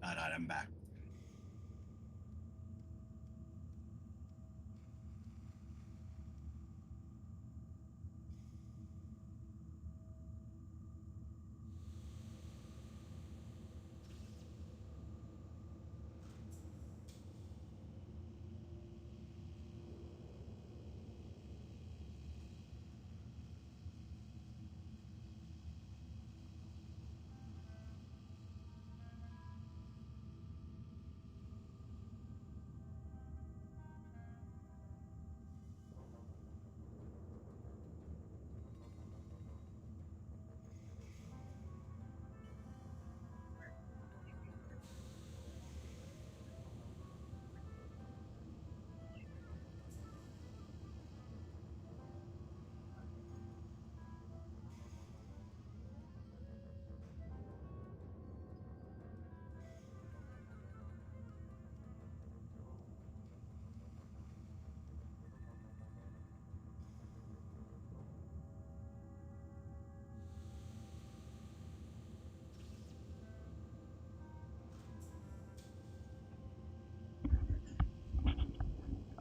All right, I'm back.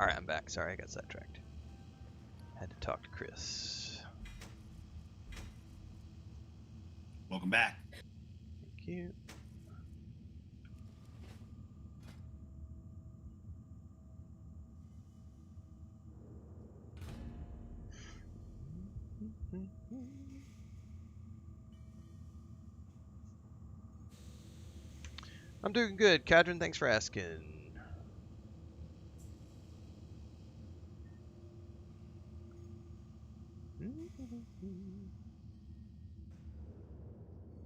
All right, I'm back. Sorry, I got sidetracked. Had to talk to Chris. Welcome back. Thank you. I'm doing good, Kadrin. Thanks for asking.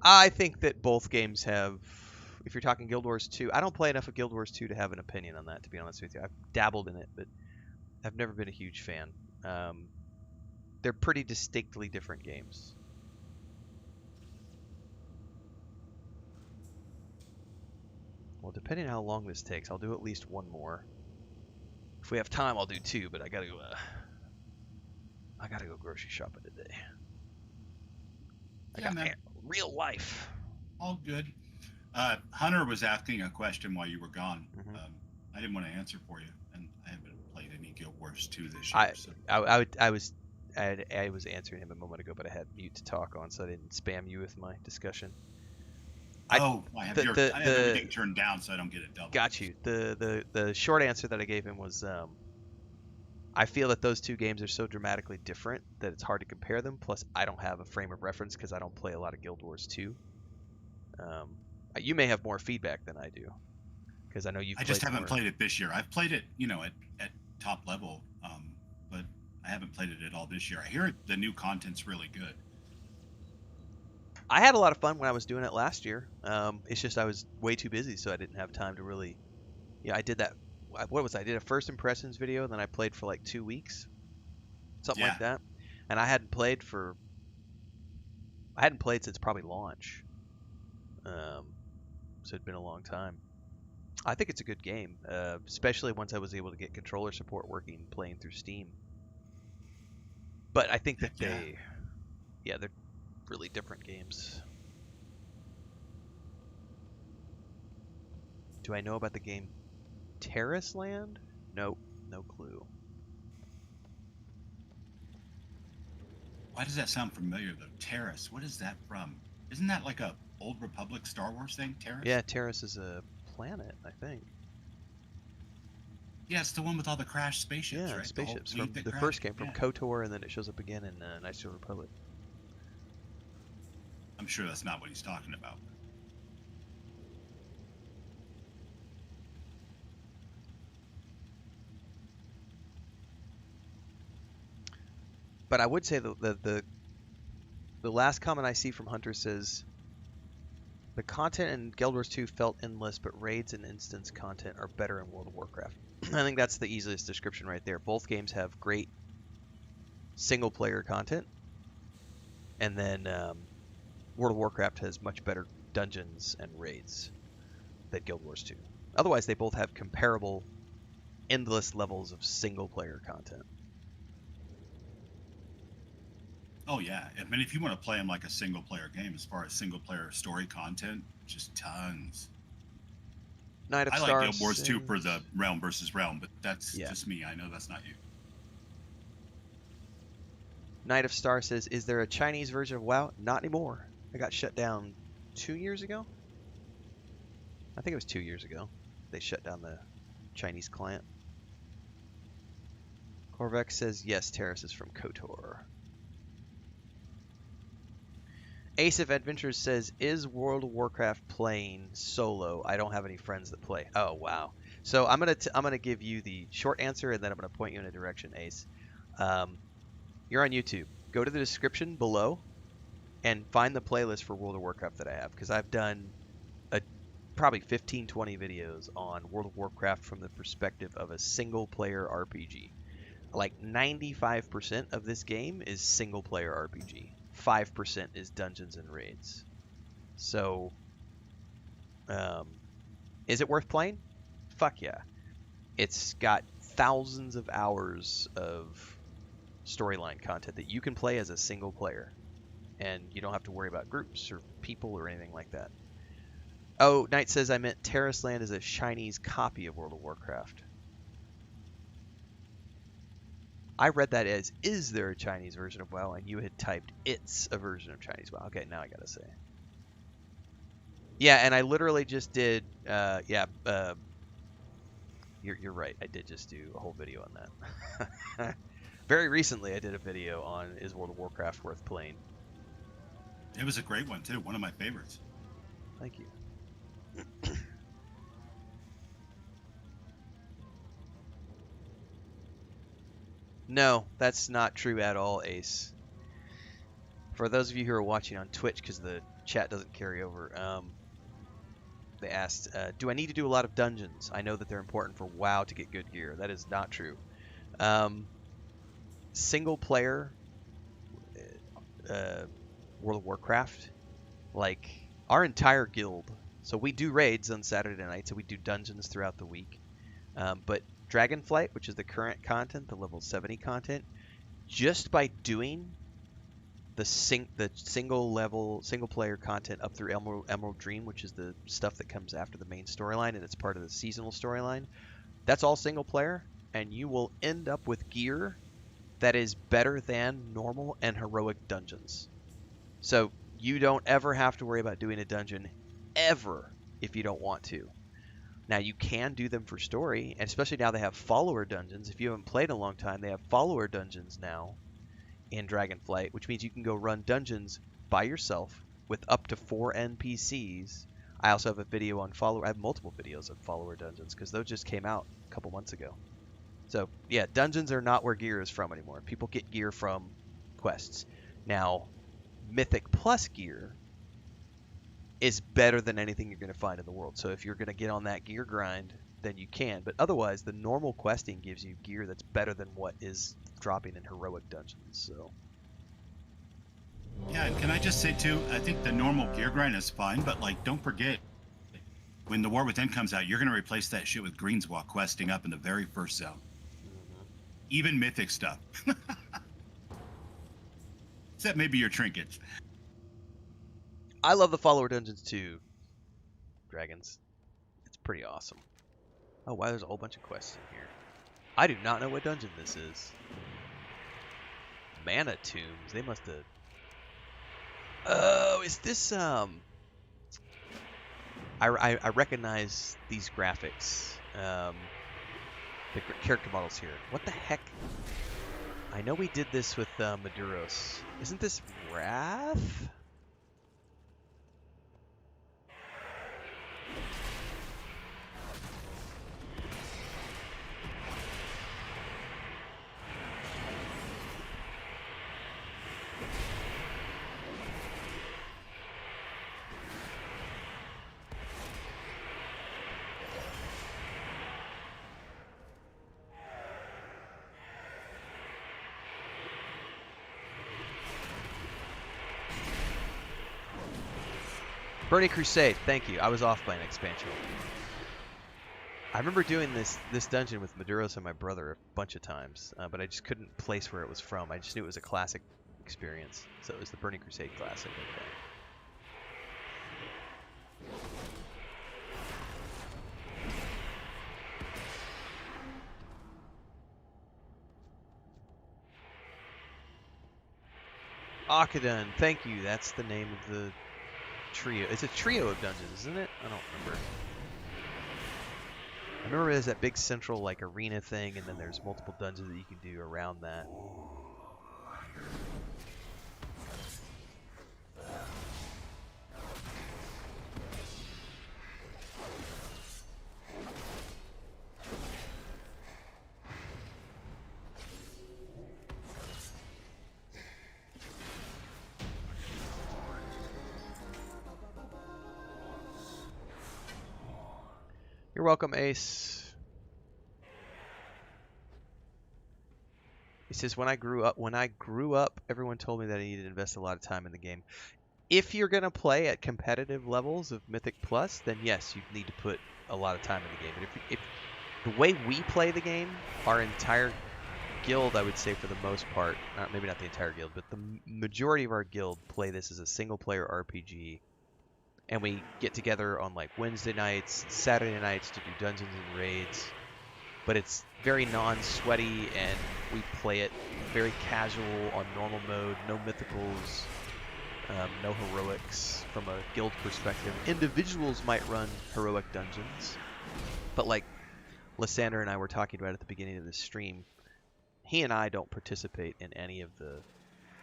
I think that both games have, if you're talking Guild Wars 2, I don't play enough of Guild Wars 2 to have an opinion on that, to be honest with you. I've dabbled in it, but I've never been a huge fan. They're pretty distinctly different games. Well, depending on how long this takes, I'll do at least one more. If we have time, I'll do two, but I gotta go grocery shopping today. I got real life. All good. Hunter was asking a question while you were gone. Mm-hmm. I didn't want to answer for you, and I haven't played any Guild Wars 2 this year. I was answering him a moment ago, but I had mute to talk on, so I didn't spam you with my discussion. I have everything turned down so I don't get it double. Got you. The short answer that I gave him was, I feel that those two games are so dramatically different that it's hard to compare them. Plus, I don't have a frame of reference because I don't play a lot of Guild Wars 2. You may have more feedback than I do, because I know you've. I just haven't played it this year. I've played it, at top level, but I haven't played it at all this year. I hear the new content's really good. I had a lot of fun when I was doing it last year. It's just I was way too busy, so I didn't have time to really. Yeah, I did that. What was I did a first impressions video, and then I played for like 2 weeks, something like that. And I hadn't played since probably launch. So it'd been a long time. I think it's a good game, especially once I was able to get controller support working playing through Steam. But I think that they're really different games. Do I know about the game Terrace Land? Nope, no clue. Why does that sound familiar though? Terrace, what is that from? Isn't that like a Old Republic Star Wars thing, Terrace? Yeah, Terrace is a planet, I think. Yeah, it's the one with all the crashed spaceships, right? Spaceships. From the first game from KOTOR, and then it shows up again in Knights of the Republic. I'm sure that's not what he's talking about. But I would say the last comment I see from Hunter says, the content in Guild Wars 2 felt endless, but raids and instance content are better in World of Warcraft. I think that's the easiest description right there. Both games have great single-player content, and then World of Warcraft has much better dungeons and raids than Guild Wars 2. Otherwise, they both have comparable, endless levels of single-player content. Oh yeah, I mean, if you want to play them like a single-player game, as far as single-player story content, just tons. Knight of I Stars like Guild Wars 2 for the realm versus realm, but that's just me. I know that's not you. Knight of Star says, is there a Chinese version of WoW? Not anymore. I got shut down 2 years ago. I think it was 2 years ago. They shut down the Chinese client. Corvex says, yes, Terrace is from KOTOR. Ace of Adventures says, is World of Warcraft playing solo? I don't have any friends that play. Oh, wow. So I'm gonna give you the short answer, and then I'm gonna point you in a direction, Ace. You're on YouTube. Go to the description below and find the playlist for World of Warcraft that I have, because I've done probably 15-20 videos on World of Warcraft from the perspective of a single-player RPG. Like 95% of this game is single-player RPG. 5% is dungeons and raids. So, is it worth playing? Fuck yeah. It's got thousands of hours of storyline content that you can play as a single player. And you don't have to worry about groups or people or anything like that. Oh, Knight says I meant Terrace Land is a Chinese copy of World of Warcraft. I read that as, is there a Chinese version of WoW? And you had typed, it's a version of Chinese WoW. Okay, now I gotta say. Yeah, and I literally just did, you're right. I did just do a whole video on that. Very recently, I did a video on, is World of Warcraft worth playing? It was a great one, too. One of my favorites. Thank you. No, that's not true at all, Ace. For those of you who are watching on Twitch, because the chat doesn't carry over, they asked, do I need to do a lot of dungeons? I know that they're important for WoW to get good gear. That is not true. Single player World of Warcraft, like our entire guild. So we do raids on Saturday night, so we do dungeons throughout the week. But Dragonflight, which is the current content, the level 70 content, just by doing the single player content up through Emerald Dream, which is the stuff that comes after the main storyline and it's part of the seasonal storyline, that's all single player, and you will end up with gear that is better than normal and heroic dungeons. So you don't ever have to worry about doing a dungeon ever if you don't want to. Now, you can do them for story, and especially now they have follower dungeons. If you haven't played in a long time, they have follower dungeons now in Dragonflight, which means you can go run dungeons by yourself with up to 4 NPCs. I also have a video on follower. I have multiple videos on follower dungeons because those just came out a couple months ago. So, yeah, dungeons are not where gear is from anymore. People get gear from quests. Now, Mythic Plus gear is better than anything you're going to find in the world. So if you're going to get on that gear grind, then you can. But otherwise, the normal questing gives you gear that's better than what is dropping in heroic dungeons. So Yeah, and can I just say too, I think the normal gear grind is fine, but like, don't forget, when the War Within comes out, you're going to replace that shit with Greenswalk questing up in the very first zone. Even mythic stuff. Except maybe your trinkets. I love the follower dungeons too, Dragons. It's pretty awesome. Oh, wow, there's a whole bunch of quests in here. I do not know what dungeon this is. Mana Tombs. They must have... Oh, is this, I recognize these graphics. The character models here. What the heck? I know we did this with Maduros. Isn't this Wrath? Burning Crusade, thank you. I was off by an expansion. I remember doing this dungeon with Maduros and my brother a bunch of times, but I just couldn't place where it was from. I just knew it was a classic experience. So it was the Burning Crusade classic. Okay. Akadun, thank you. That's the name of the trio. It's a trio of dungeons, isn't it? I don't remember. I remember there's that big central like arena thing, and then there's multiple dungeons that you can do around that. You're welcome, Ace. He says, when I grew up, everyone told me that I needed to invest a lot of time in the game. If you're going to play at competitive levels of Mythic Plus, then yes, you need to put a lot of time in the game. But if the way we play the game, our entire guild, I would say for the most part, maybe not the entire guild, but the majority of our guild play this as a single-player RPG. And we get together on like Wednesday nights, Saturday nights to do dungeons and raids. but it's very non-sweaty, and we play it very casual on normal mode. No mythicals, no heroics from a guild perspective. Individuals might run heroic dungeons, but like Lysander and I were talking about at the beginning of this stream, he and I don't participate in any of the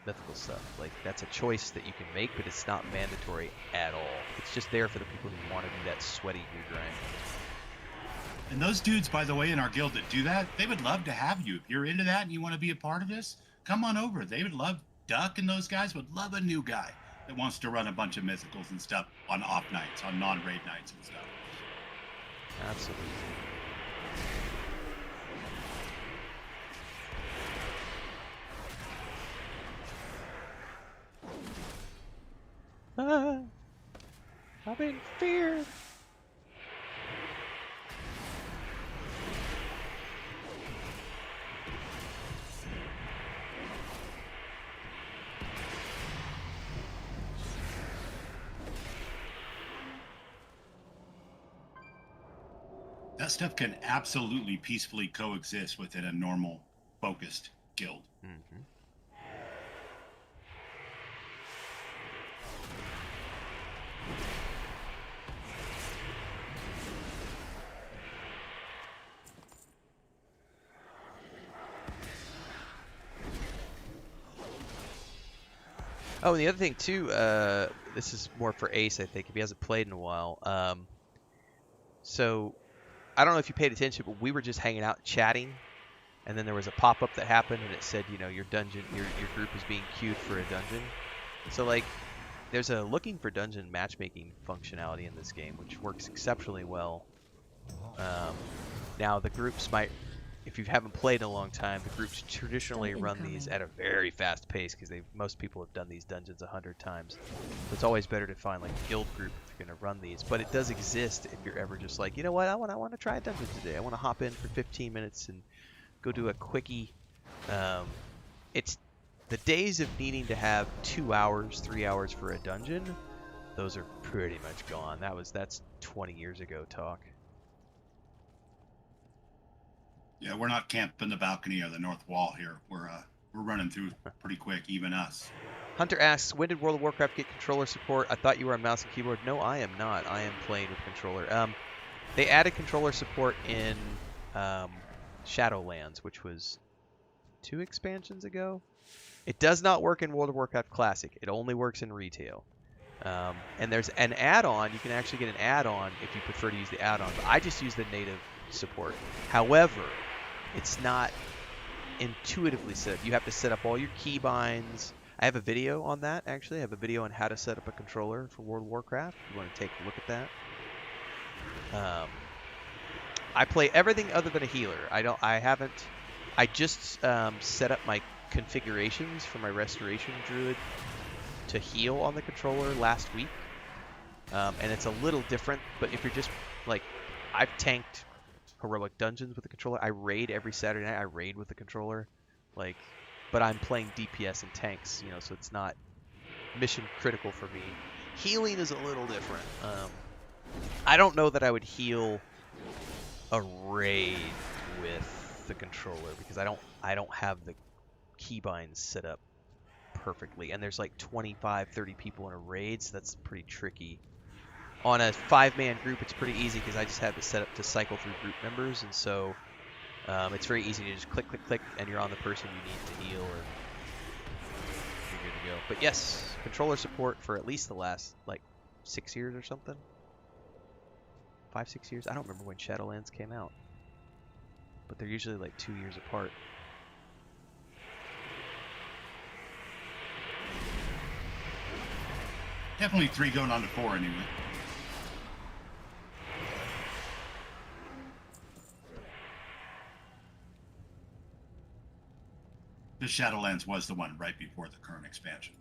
mythical stuff. Like, that's a choice that you can make, but it's not mandatory at all. It's just there for the people who want to do that sweaty gear grind. And those dudes, by the way, in our guild that do that, they would love to have you. If you're into that and you want to be a part of this, come on over. They would love, Duck and those guys would love a new guy that wants to run a bunch of mythicals and stuff on off nights, on non-raid nights and stuff. Absolutely. I'm in fear. That stuff can absolutely peacefully coexist within a normal, focused guild. Mm-hmm. Oh, and the other thing too, this is more for Ace, I think, if he hasn't played in a while. So, I don't know if you paid attention, but we were just hanging out chatting, and then there was a pop-up that happened, and it said, you know, your dungeon, your group is being queued for a dungeon. So, like, there's a looking for dungeon matchmaking functionality in this game, which works exceptionally well. Now, the groups might, if you haven't played in a long time, the groups traditionally run these at a very fast pace because most people have done these dungeons 100 times. So it's always better to find like a guild group if you're going to run these. But it does exist if you're ever just like, you know what, I want to try a dungeon today. I want to hop in for 15 minutes and go do a quickie. It's the days of needing to have 2 hours, 3 hours for a dungeon. Those are pretty much gone. That's 20 years ago talk. Yeah, we're not camping the balcony or the north wall here. We're running through pretty quick, even us. Hunter asks, when did World of Warcraft get controller support? I thought you were on mouse and keyboard. No, I am not. I am playing with controller. They added controller support in Shadowlands, which was 2 expansions ago. It does not work in World of Warcraft Classic. It only works in retail. And there's an add-on. You can actually get an add-on if you prefer to use the add-on. But I just use the native support. However, it's not intuitively set up. You have to set up all your keybinds. I have a video on that, actually. I have a video on how to set up a controller for World of Warcraft. If you want to take a look at that. I play everything other than a healer. I just set up my configurations for my Restoration Druid to heal on the controller last week. And it's a little different, but if you're just, like, I've tanked heroic dungeons with the controller. I raid every Saturday night. I raid with the controller, like, but I'm playing DPS and tanks, you know, so it's not mission critical for me. Healing is a little different. I don't know that I would heal a raid with the controller because I don't have the keybinds set up perfectly, and there's like 25, 30 people in a raid, so that's pretty tricky. On a 5-man group, it's pretty easy because I just have it set up to cycle through group members, and so it's very easy to just click, click, click, and you're on the person you need to heal, or you're good to go. But yes, controller support for at least the last, like, 6 years or something. 5, 6 years? I don't remember when Shadowlands came out. But they're usually like 2 years apart. Definitely 3 going on to 4 anyway. The Shadowlands was the one right before the current expansion.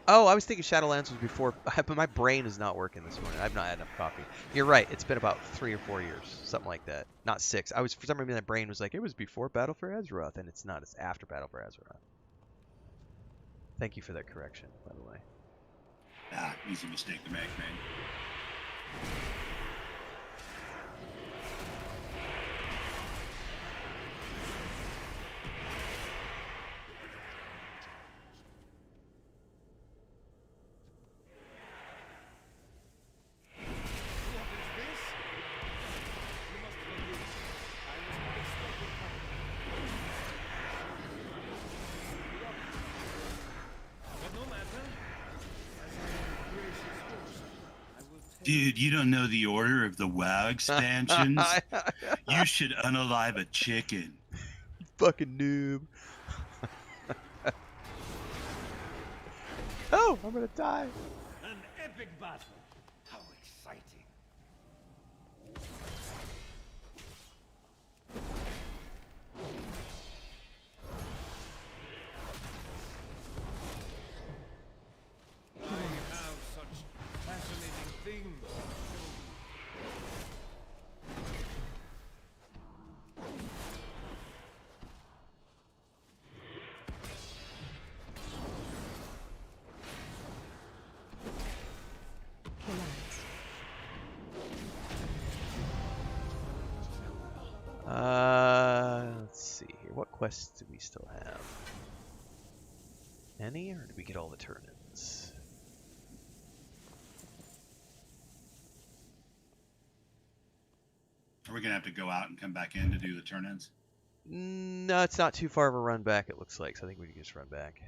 Oh, I was thinking Shadowlands was before, but my brain is not working this morning. I've not had enough coffee. You're right. It's been about 3 or 4 years, something like that. Not 6. For some reason, my brain was like, it was before Battle for Azeroth, and it's not. It's after Battle for Azeroth. Thank you for that correction, by the way. Ah, easy mistake to make, man. Dude, you don't know the order of the WoW expansions? You should unalive a chicken. Fucking noob. Oh, I'm gonna die. An epic battle. How exciting. I have such fascinating things to show you. Let's see here. What quests do we still have? Any, or did we get all the turn-ins? Are we gonna have to go out and come back in to do the turn-ins? No, it's not too far of a run back, it looks like, so I think we can just run back.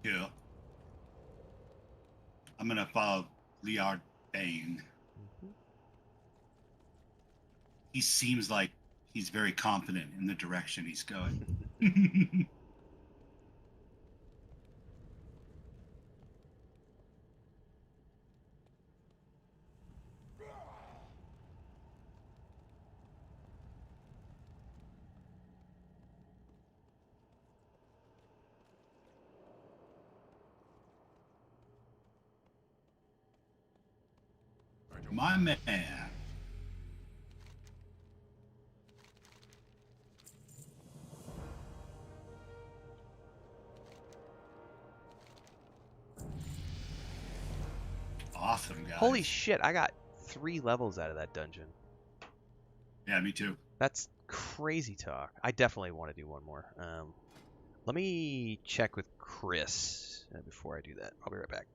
Yeah. I'm gonna follow Liard Bane. He seems like he's very confident in the direction he's going. My man. Awesome, guys. Holy shit, I got 3 levels out of that dungeon. Yeah, me too. That's crazy talk. I definitely want to do one more. Let me check with Chris before I do that. I'll be right back.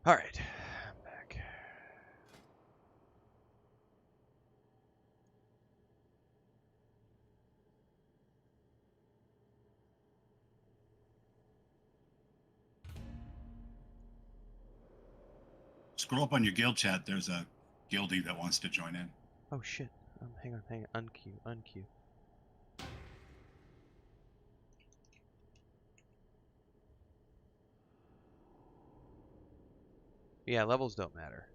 All right, I'm back. Scroll up on your guild chat. There's a guildie that wants to join in. Oh shit. Hang on. Unqueue. Yeah, levels don't matter.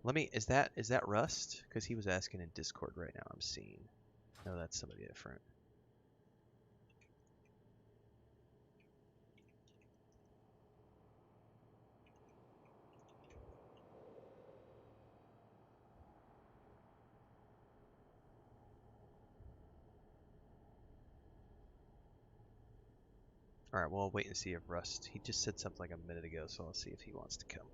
Let me. Is that Rust? Because he was asking in Discord right now. I'm seeing. No, that's somebody different. All right. Well, I'll wait and see if Rust. He just said something like a minute ago, so I'll see if he wants to come.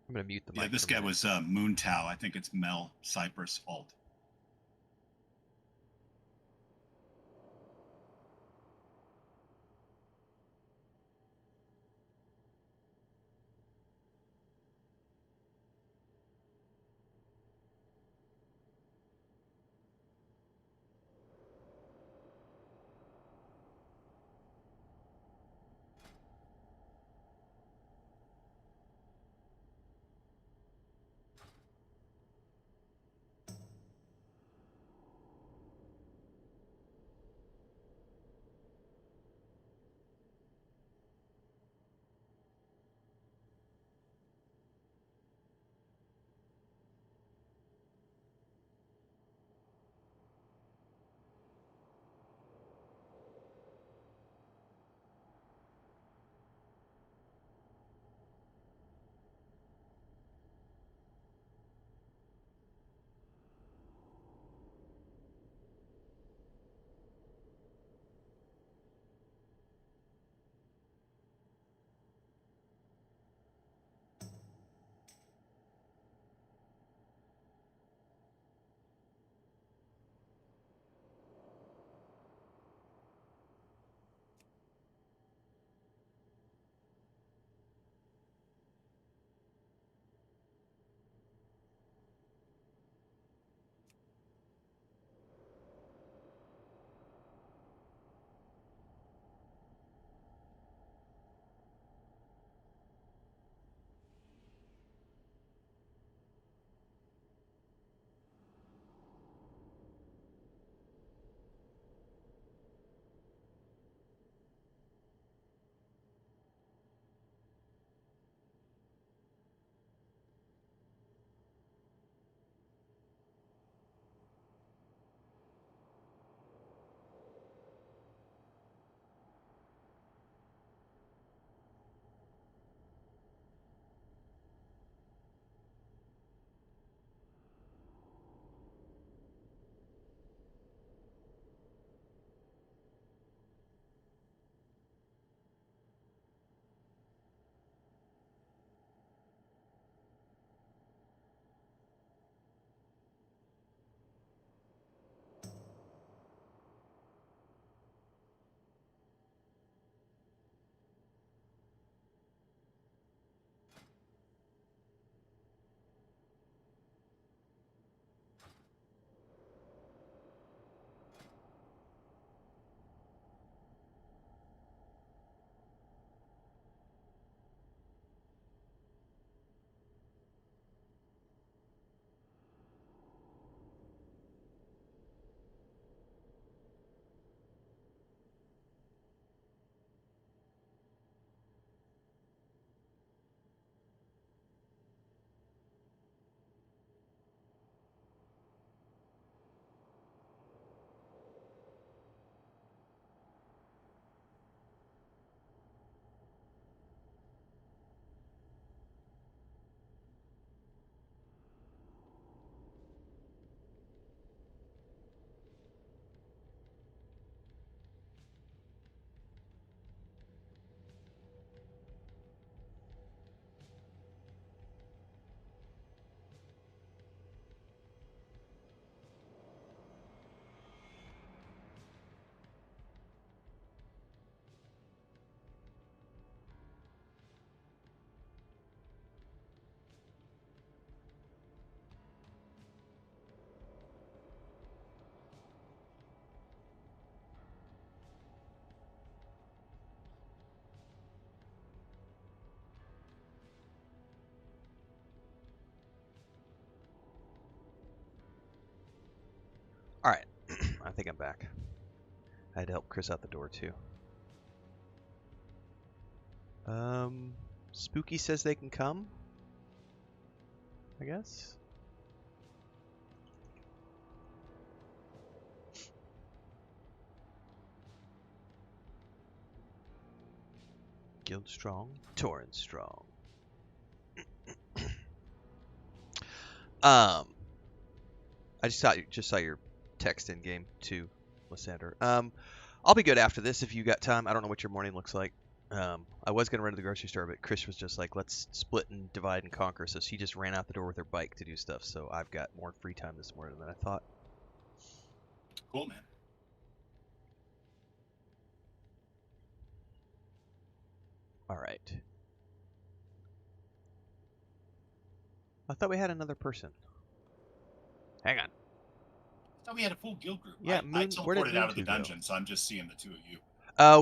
I'm gonna mute the mic. Yeah, this guy was Moon Tao. I think it's Mel Cypress Alt. think I'm back. I had to help Chris out the door too. Spooky says they can come, I guess. Guild strong, Torrent strong. I just saw your text in game too, Lysander. I'll be good after this if you got time. I don't know what your morning looks like. I was gonna run to the grocery store, but Chris was just like, let's split and divide and conquer. So she just ran out the door with her bike to do stuff. So I've got more free time this morning than I thought. Cool, man. All right. I thought we had another person. Hang on. I thought we had a full guild group. Yeah, I where did teleported out of the Moon go? dungeon, so I'm just seeing the two of you.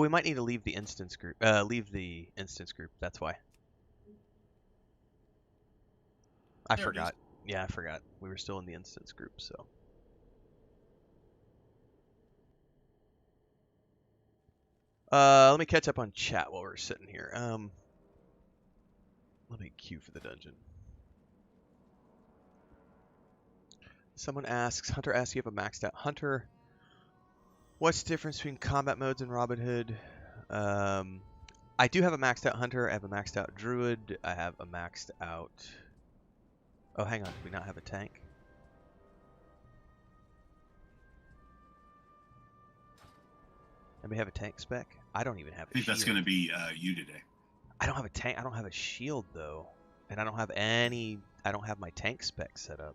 We might need to leave the instance group. Leave the instance group. That's why. I There it forgot. Yeah, I forgot. We were still in the instance group, so. Let me catch up on chat while we're sitting here. Let me queue for the dungeon. Someone asks, Hunter asks you have a maxed out Hunter. What's the difference between combat modes and Robin Hood? I do have a maxed out Hunter. I have a maxed out Druid. I have a maxed out... Oh, hang on. Do we not have a tank? And we have a tank spec? I don't even have a I think shield. that's going to be you today. I don't have a tank. I don't have a shield, though. And I don't have any... I don't have my tank spec set up.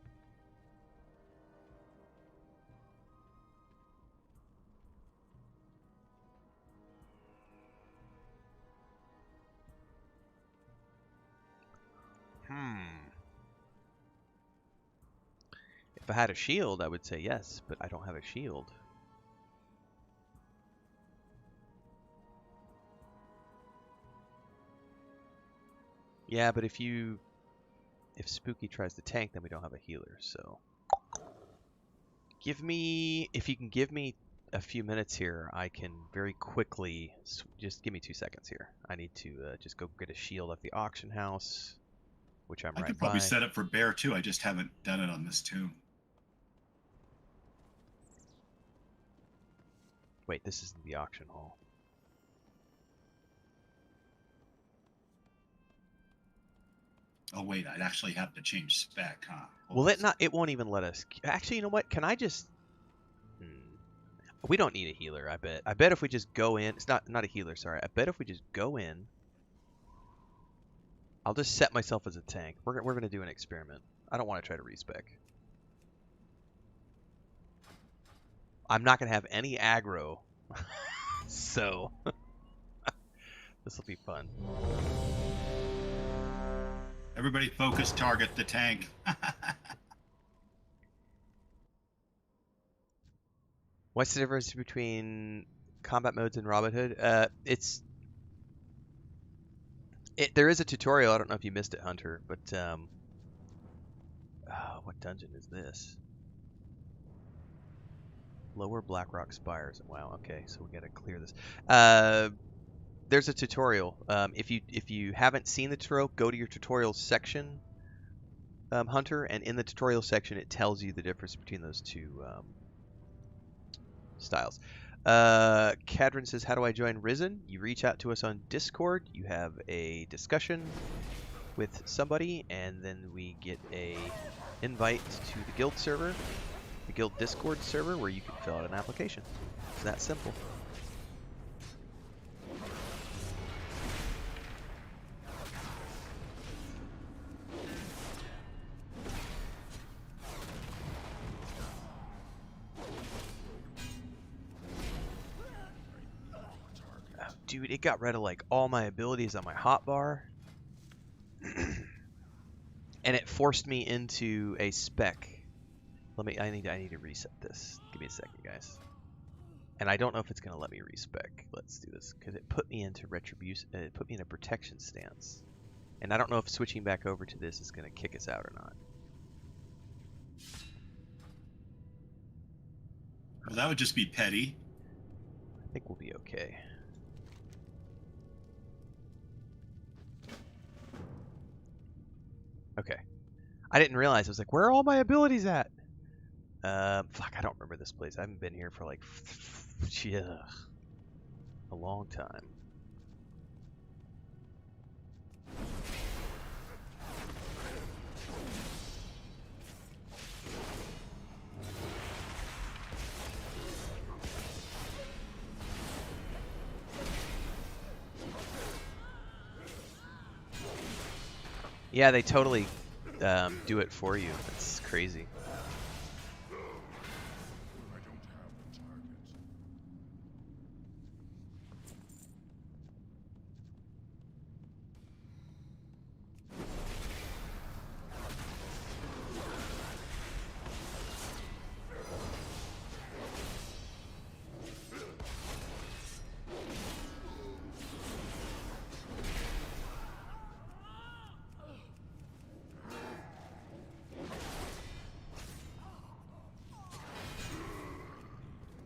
If I had a shield, I would say yes, but I don't have a shield. Yeah, but if Spooky tries to tank, then we don't have a healer, so. If you can give me a few minutes here, I can very quickly, just give me 2 seconds here. I need to just go get a shield at the auction house, which I'm I right could probably by. set up for Bear too. I just haven't done it on this tomb. Wait, this isn't the auction hall. Oh wait, I'd actually have to change spec, huh? Will it not? It won't even let us. Actually, you know what? Can I just? We don't need a healer. I bet. I bet if we just go in, it's not a healer. Sorry. I bet if we just go in, I'll just set myself as a tank. We're gonna do an experiment. I don't want to try to respec. I'm not gonna have any aggro, so this will be fun. Everybody focus, target the tank. What's the difference between combat modes and Robin Hood? There is a tutorial. I don't know if you missed it, Hunter, but what dungeon is this? Lower Blackrock Spires. Wow. Okay, so we gotta clear this. There's a tutorial. If you haven't seen the tutorial, go to your tutorial section, Hunter, and in the tutorial section it tells you the difference between those two styles. Cadron says, how do I join Risen? You reach out to us on Discord, you have a discussion with somebody, and then we get a invite to the guild server, the guild Discord server, where you can fill out an application. It's that simple. Dude, it got rid of like all my abilities on my hotbar, and it forced me into a spec. I need to reset this. Give me a second, guys. And I don't know if it's gonna let me respec. Let's do this because it put me into retribution. It put me in a protection stance, and I don't know if switching back over to this is gonna kick us out or not. Well, that would just be petty. I think we'll be okay. Okay. I didn't realize. I was like, where are all my abilities at? Fuck, I don't remember this place. I haven't been here for like, yeah, a long time. Yeah, they totally do it for you. It's crazy. I don't have the target.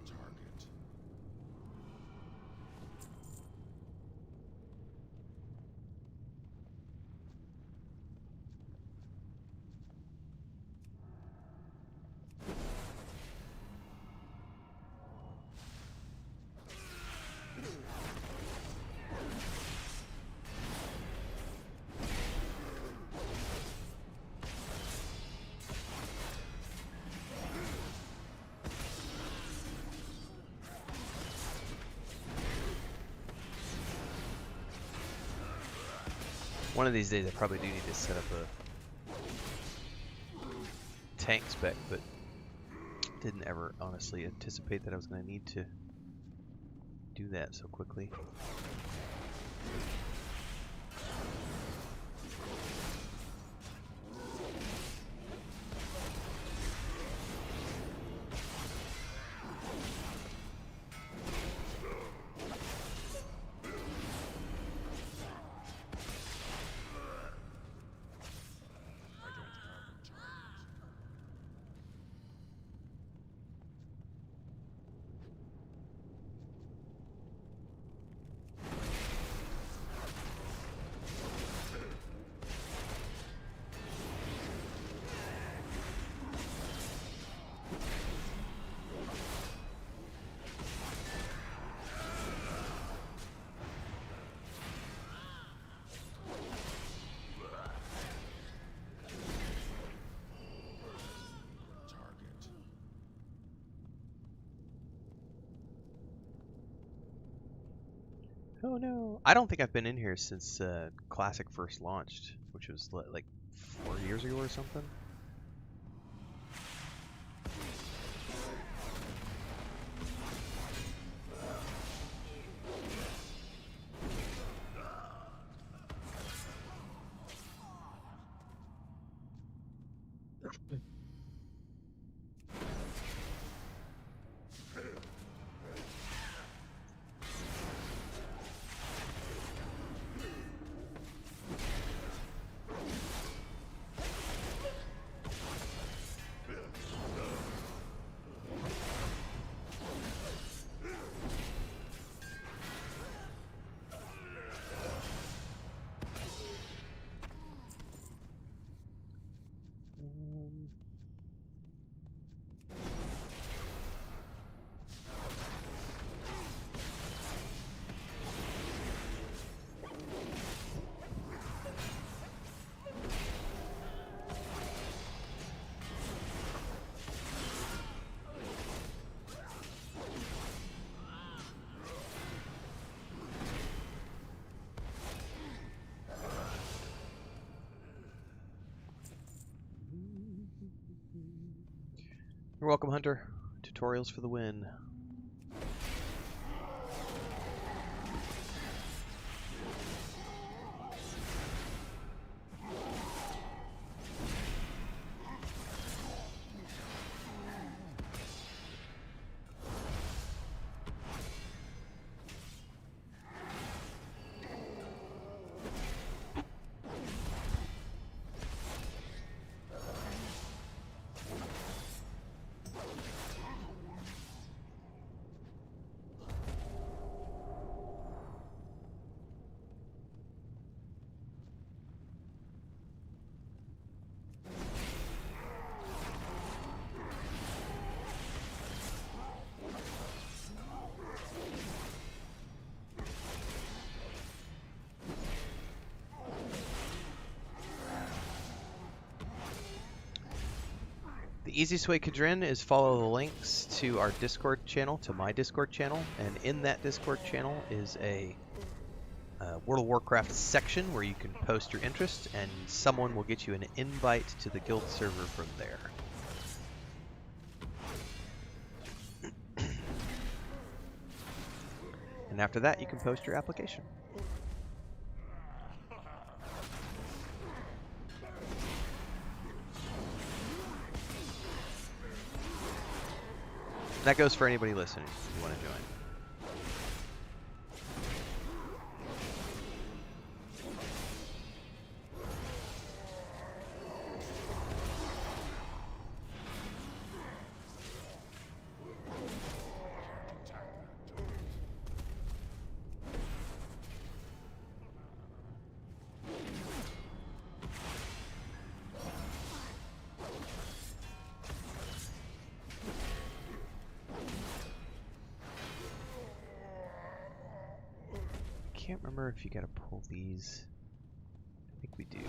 Target. One of these days, I probably do need to set up a tank spec, but didn't ever honestly anticipate that I was going to need to do that so quickly. I don't have the target. Target. Oh no! I don't think I've been in here since Classic first launched, which was like 4 years ago or something. You're welcome, Hunter. Tutorials for the win. The easiest way, Kadrin, is follow the links to our Discord channel, to my Discord channel, and in that Discord channel is a World of Warcraft section where you can post your interest, and someone will get you an invite to the guild server from there. And after that, you can post your application. That goes for anybody listening if you want to join. I can't remember if you gotta pull these. I think we do.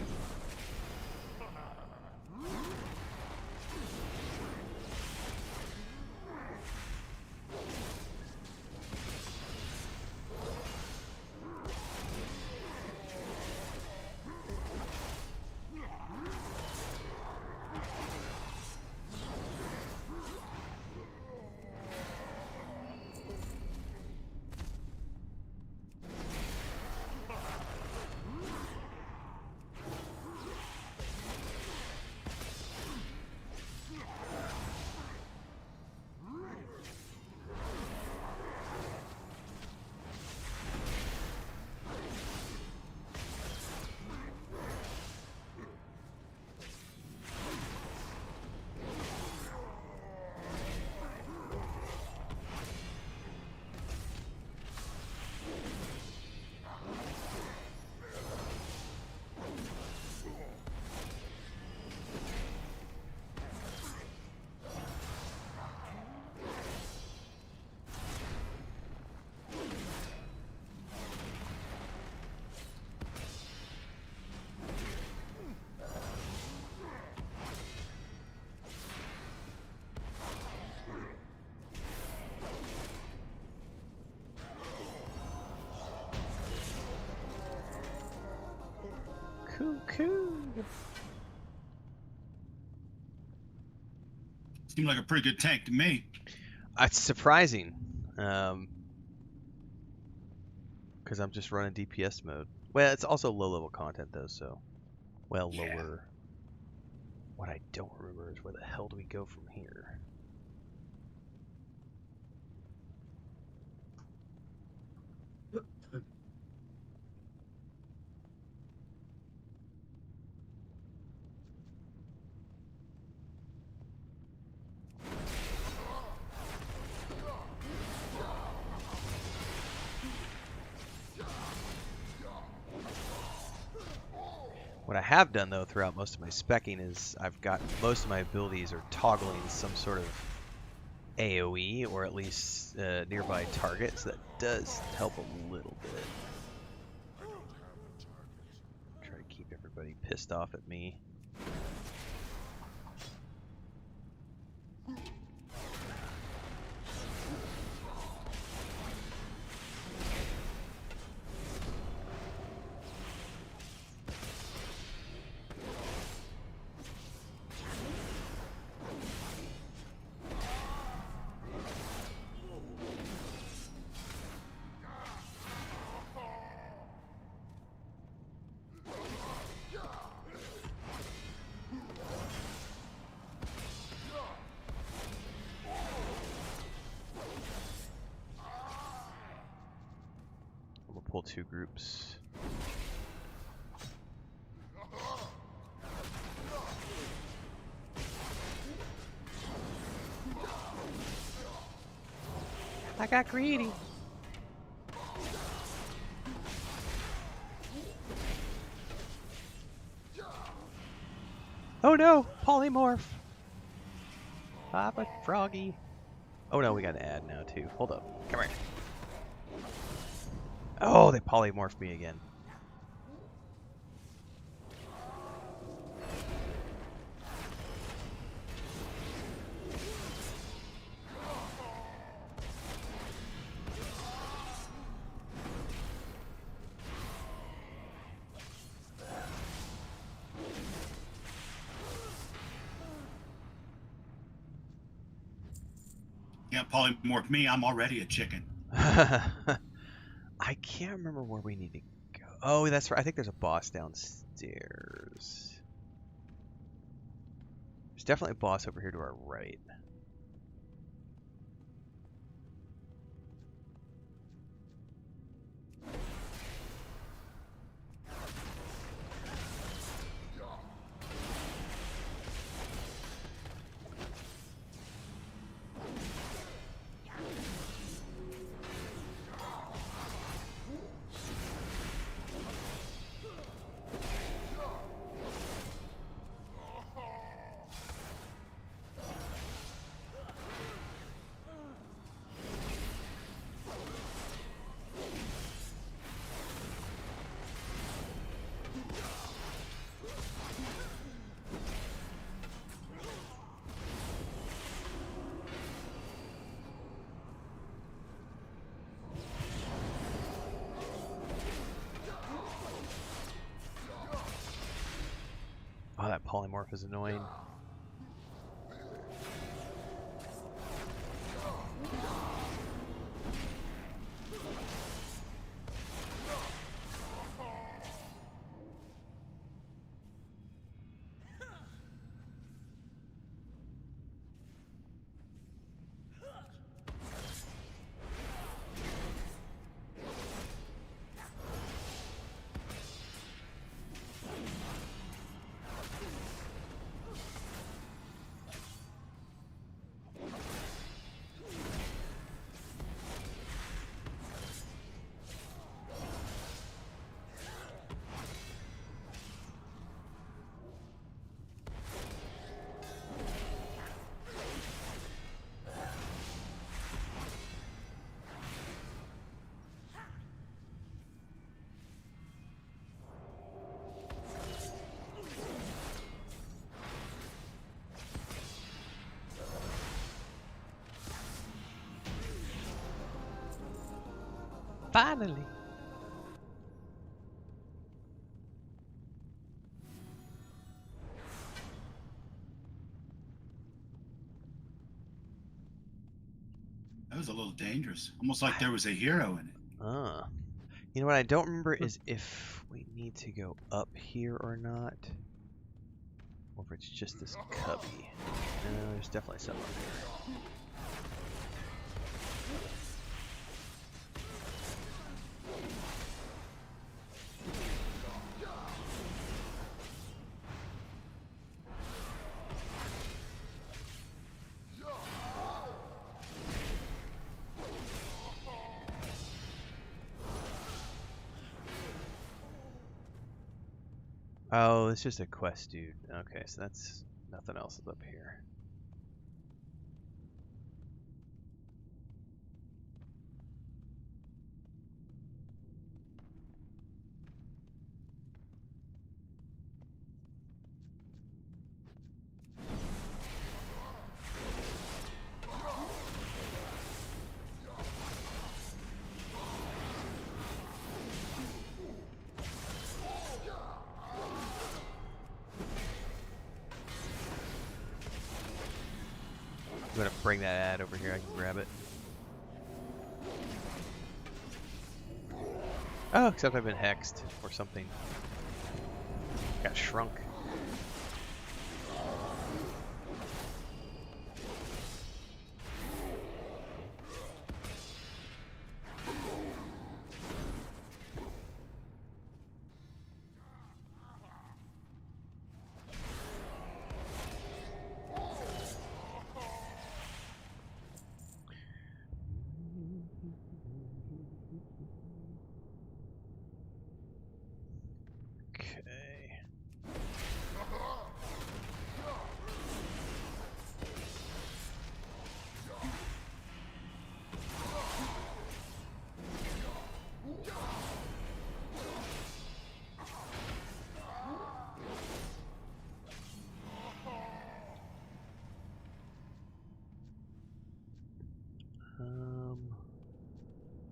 Cool. Seemed like a pretty good tank to me. It's surprising, because I'm just running DPS mode. Well, it's also low-level content though, so lower. Yeah. What I don't remember is where the hell do we go from here? What I have done though throughout most of my specking is I've got most of my abilities are toggling some sort of AoE or at least nearby targets. That does help a little bit. I don't have the target. Try to keep everybody pissed off at me. We'll pull two groups. I got greedy. Oh no, polymorph. Papa Froggy. Oh no, we got to add now too. Hold up. Come here. Oh, they polymorphed me again. Yeah, polymorph me. I'm already a chicken. I can't remember where we need to go. Oh, that's right. I think there's a boss downstairs. There's definitely a boss over here to our right. Oh, that polymorph is annoying. Finally. That was a little dangerous. Almost like there was a hero in it. You know what I don't remember is if we need to go up here or not. Or if it's just this cubby. No, there's definitely some up here. Oh, it's just a quest, dude. Okay, so that's nothing else is up here. I'm gonna bring that ad over here. I can grab it. Oh, except I've been hexed or something. Got shrunk.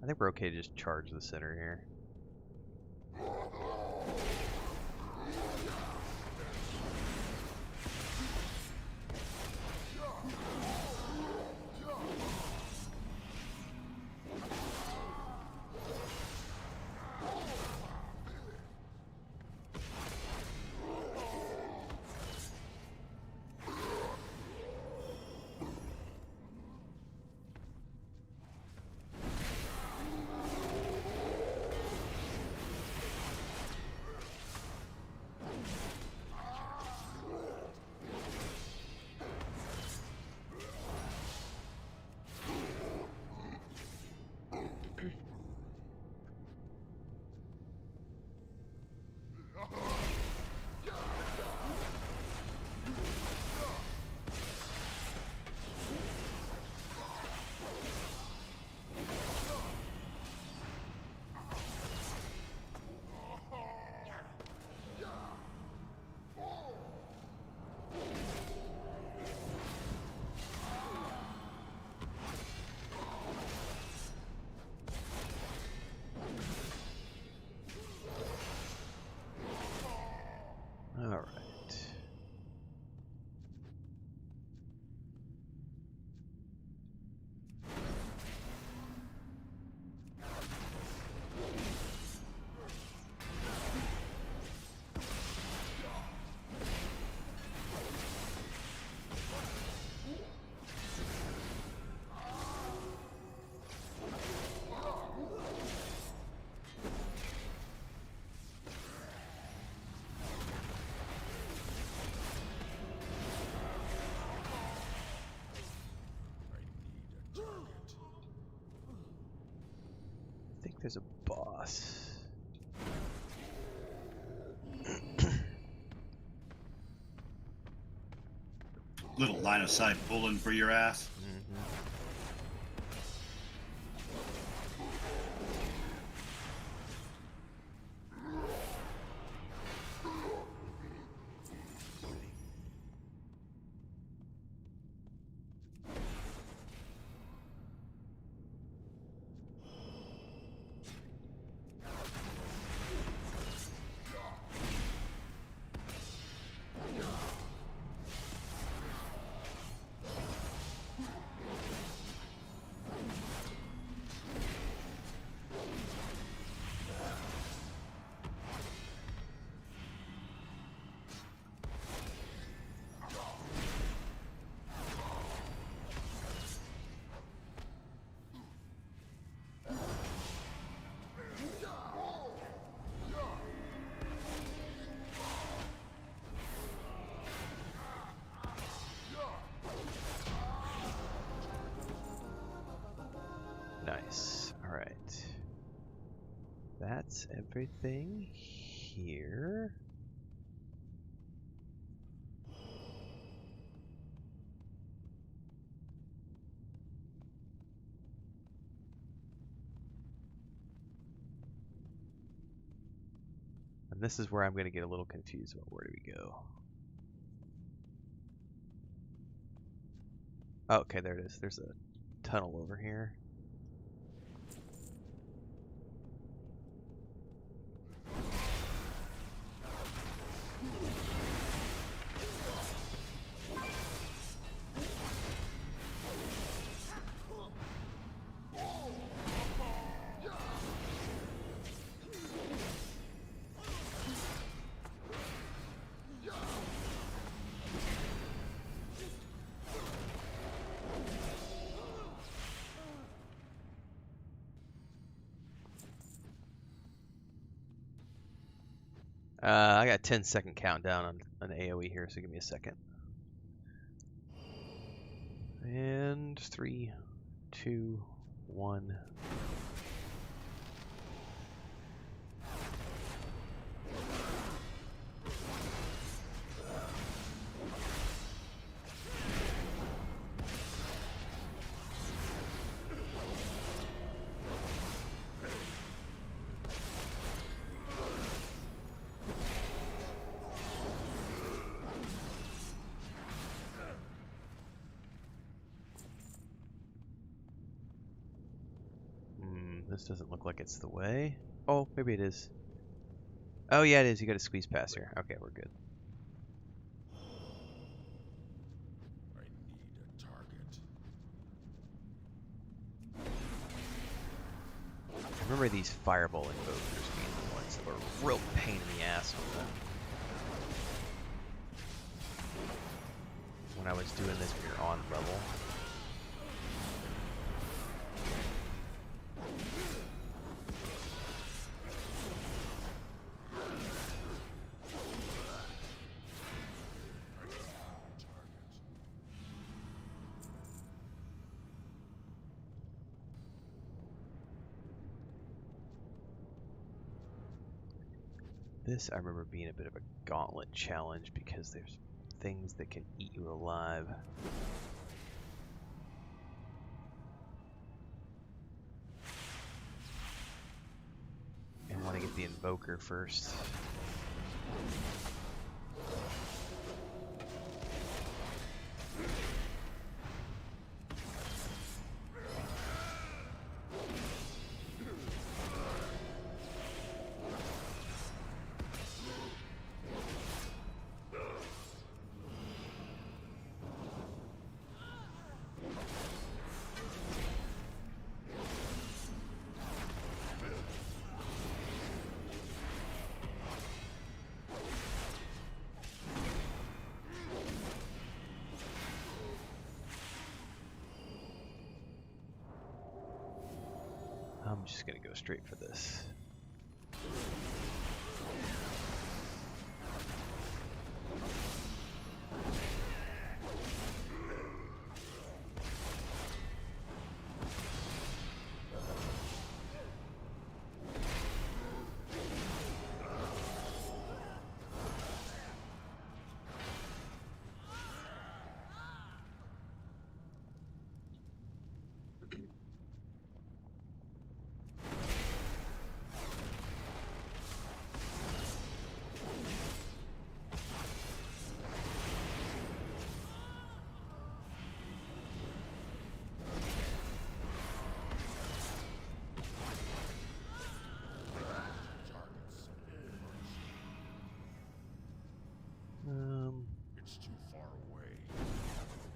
I think we're okay to just charge the center here. think there's a boss. Little line of sight pulling for your ass. Nice. All right. That's everything here. And this is where I'm going to get a little confused about where do we go. Oh, okay, there it is. There's a tunnel over here. I got a 10-second countdown on an AoE here, so give me a second. And 3, 2, 1. This doesn't look like it's the way. Oh, maybe it is. Oh, yeah, it is. You got to squeeze past here. Okay, we're good. I need a target. I remember these fireball invokers being the ones that were a real pain in the ass when I was doing this when you're on level. This I remember being a bit of a gauntlet challenge because there's things that can eat you alive. And I want to get the invoker first. I'm just gonna go straight for this.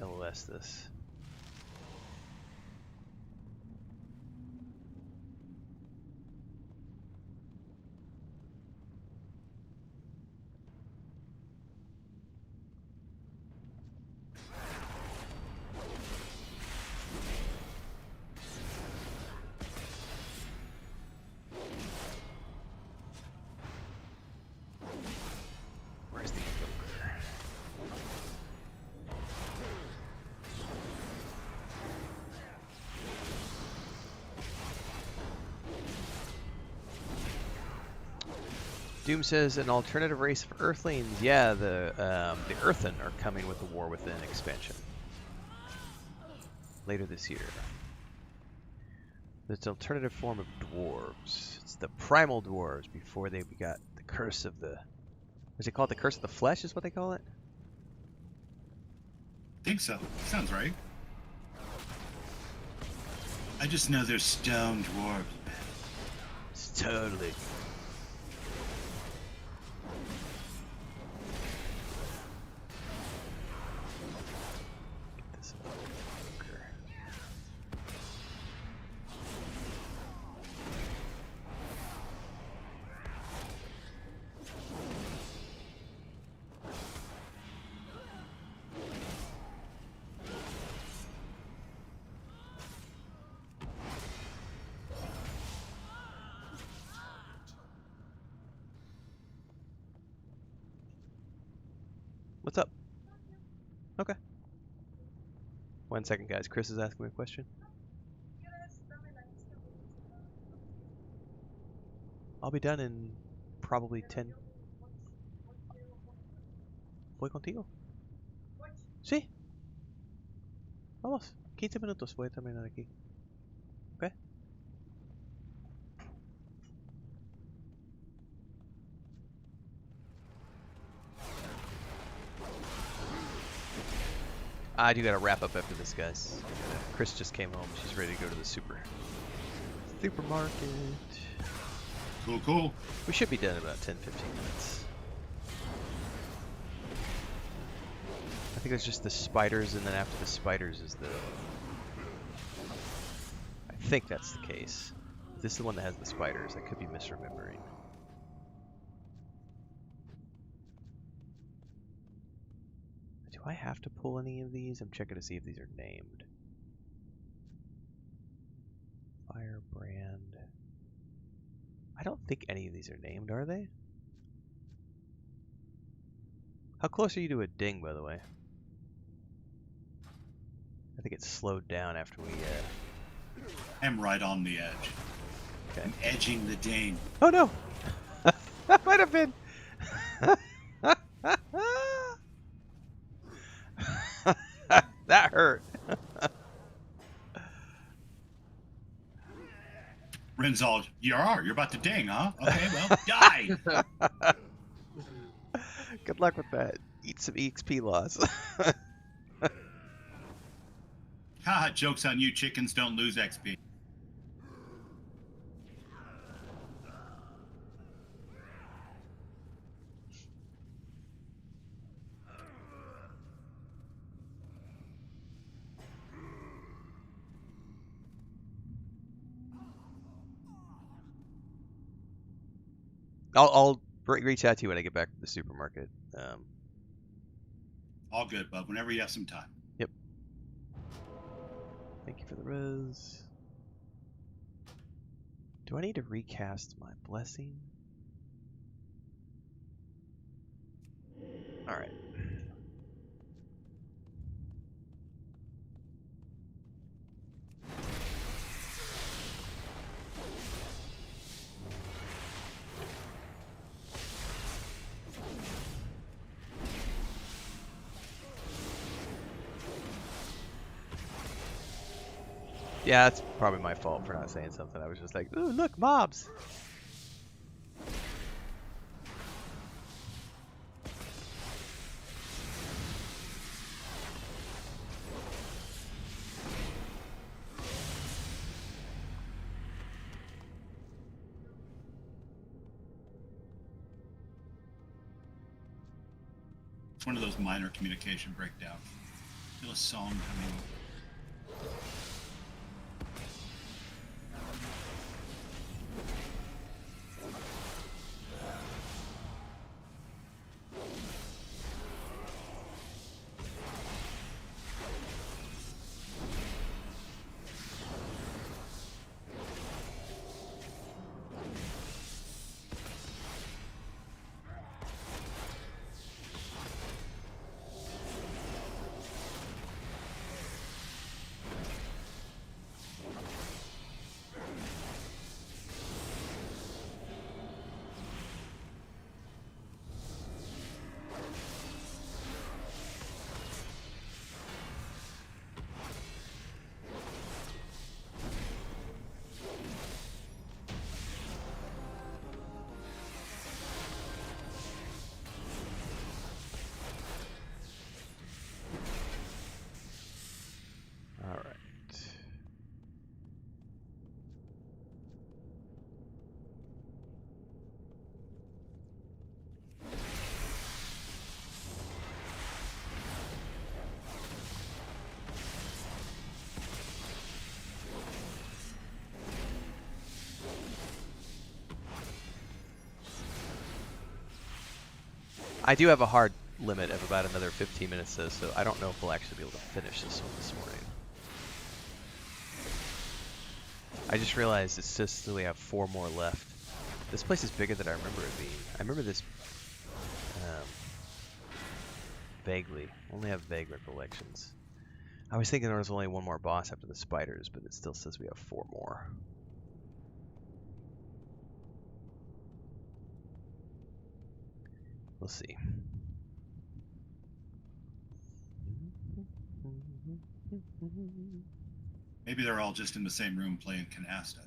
LOS this. Where's the Invoker? Doom says an alternative race for Earthlings. Yeah, the Earthen are coming with the War Within expansion later this year. It's an alternative form of dwarves. It's the primal dwarves before they got the curse of the. Is it called the curse of the flesh? Is what they call it? Think so. Sounds right. I just know they're stone dwarves. It's totally. Get this Invoker. What's up? Okay. 1 second, guys. Chris is asking me a question. I'll be done in probably 10. Voy contigo. Sí. Vamos. 15 minutos voy a terminar aquí. Okay. I do gotta wrap up after this, guys. Chris just came home. She's ready to go to the supermarket. Cool, cool. We should be done in about 10-15 minutes. I think there's just the spiders, and then after the spiders is the... I think that's the case. This is the one that has the spiders. I could be misremembering. Do I have to pull any of these? I'm checking to see if these are named. Firebrand. I don't think any of these are named, are they? How close are you to a ding, by the way? I think it's slowed down after we, I'm right on the edge. Okay. I'm edging the ding. Oh no! That might have been... That hurt. Renzold, you're about to ding, huh? Okay, well, die! Good luck with that. Eat some EXP loss. Haha, joke's on you, chickens don't lose XP. I'll reach out to you when I get back from the supermarket. All good, bub. Whenever you have some time. Yep. Thank you for the res. Do I need to recast my blessing? Alright. Yeah, that's probably my fault for not saying something. I was just like, ooh, look, mobs! It's one of those minor communication breakdowns. feel a song coming. I do have a hard limit of about another 15 minutes though, so I don't know if we'll actually be able to finish this one this morning. I just realized it's just that we have 4 more left. This place is bigger than I remember it being. I remember this vaguely. Only have vague recollections. I was thinking there was only 1 more boss after the spiders, but it still says we have 4 more. We'll see. Maybe they're all just in the same room playing canasta.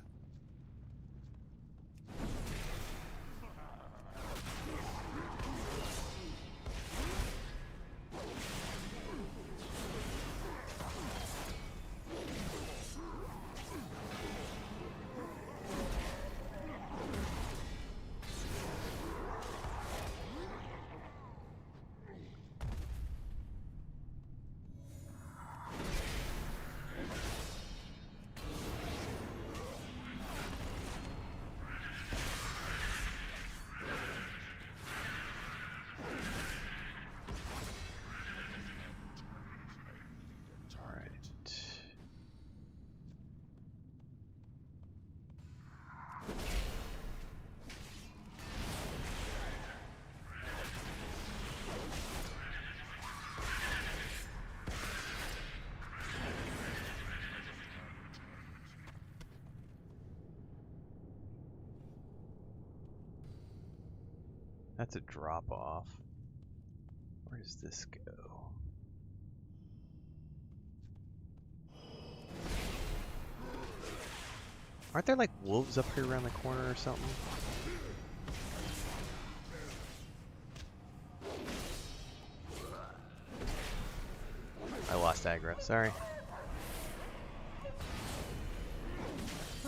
That's a drop off. Where does this go? Aren't there like wolves up here around the corner or something? I lost aggro, sorry.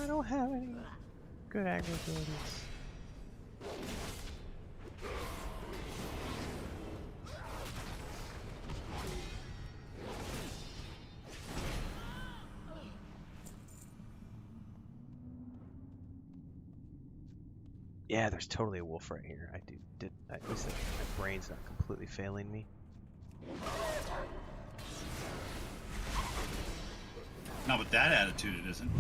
I don't have any good aggro abilities. Yeah, there's totally a wolf right here. At least my brain's not completely failing me. Not with that attitude, it isn't.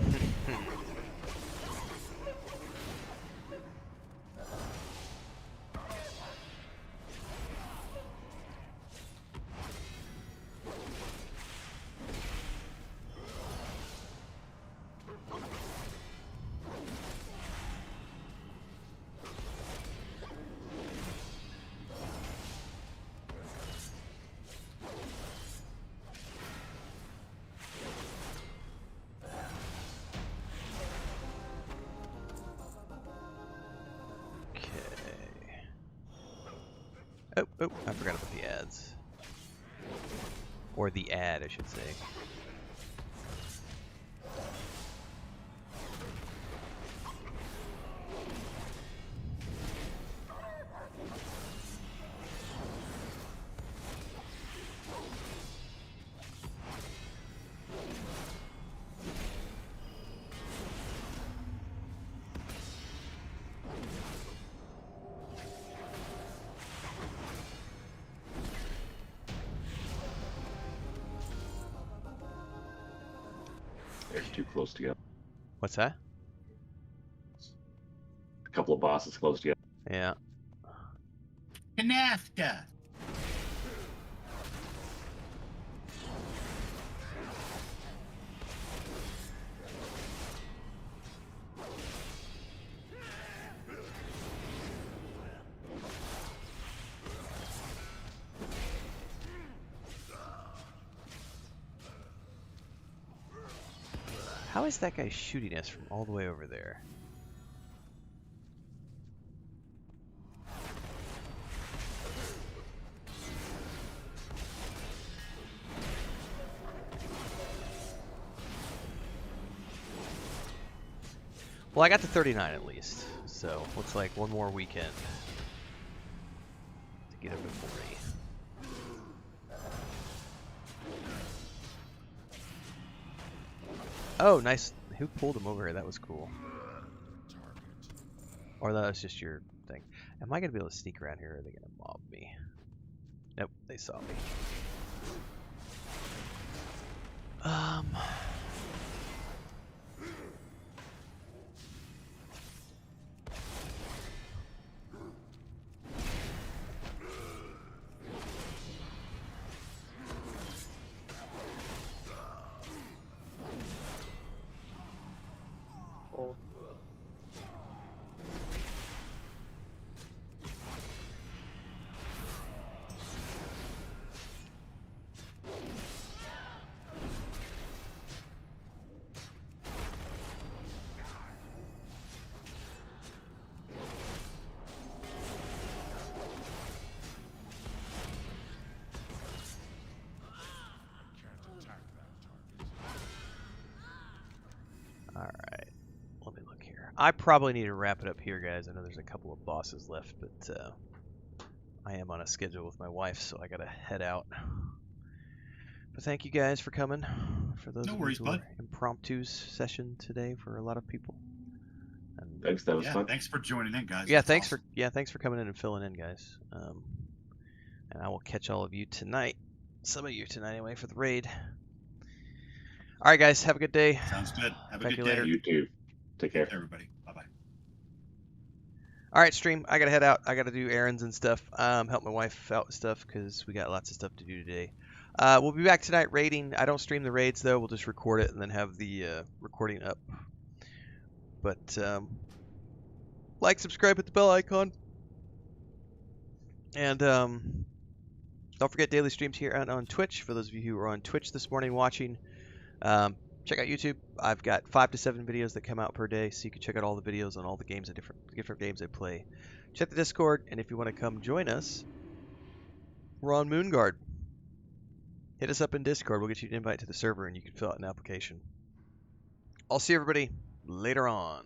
Oh, I forgot about the ads. Or the ad, I should say. They're too close together. What's that? A couple of bosses close together. Yeah. Canasta. How is that guy shooting us from all the way over there? Well, I got to 39 at least, so looks like one more weekend to get up to 40. Oh, nice. Who pulled him over here? That was cool. Or that was just your thing. Am I going to be able to sneak around here, or are they going to mob me? Nope, they saw me. Alright, let me look here. I probably need to wrap it up here, guys. I know there's a couple of bosses left, but I am on a schedule with my wife, so I gotta head out. But thank you guys for coming. For those No of worries, you who bud. impromptu session today for a lot of people. And Thanks, that was Yeah, fun. thanks for joining in, guys. yeah, That's thanks awesome. for coming in and filling in, guys. And I will catch all of you tonight. Some of you tonight, anyway, for the raid. All right, guys, have a good day. Sounds good. Have a Talk to good you day, later. You too. Take care. everybody. Bye-bye. All right, stream. I gotta head out. I gotta do errands and stuff. Help my wife out with stuff because we got lots of stuff to do today. We'll be back tonight raiding. I don't stream the raids though. We'll just record it and then have the recording up. But like, subscribe, hit the bell icon, and don't forget daily streams here on Twitch. For those of you who were on Twitch this morning watching, check out YouTube. I've got 5 to 7 videos that come out per day, so you can check out all the videos on all the games, different games I play. Check the Discord, and if you want to come join us, we're on Moonguard. Hit us up in Discord. We'll get you an invite to the server, and you can fill out an application. I'll see everybody later on.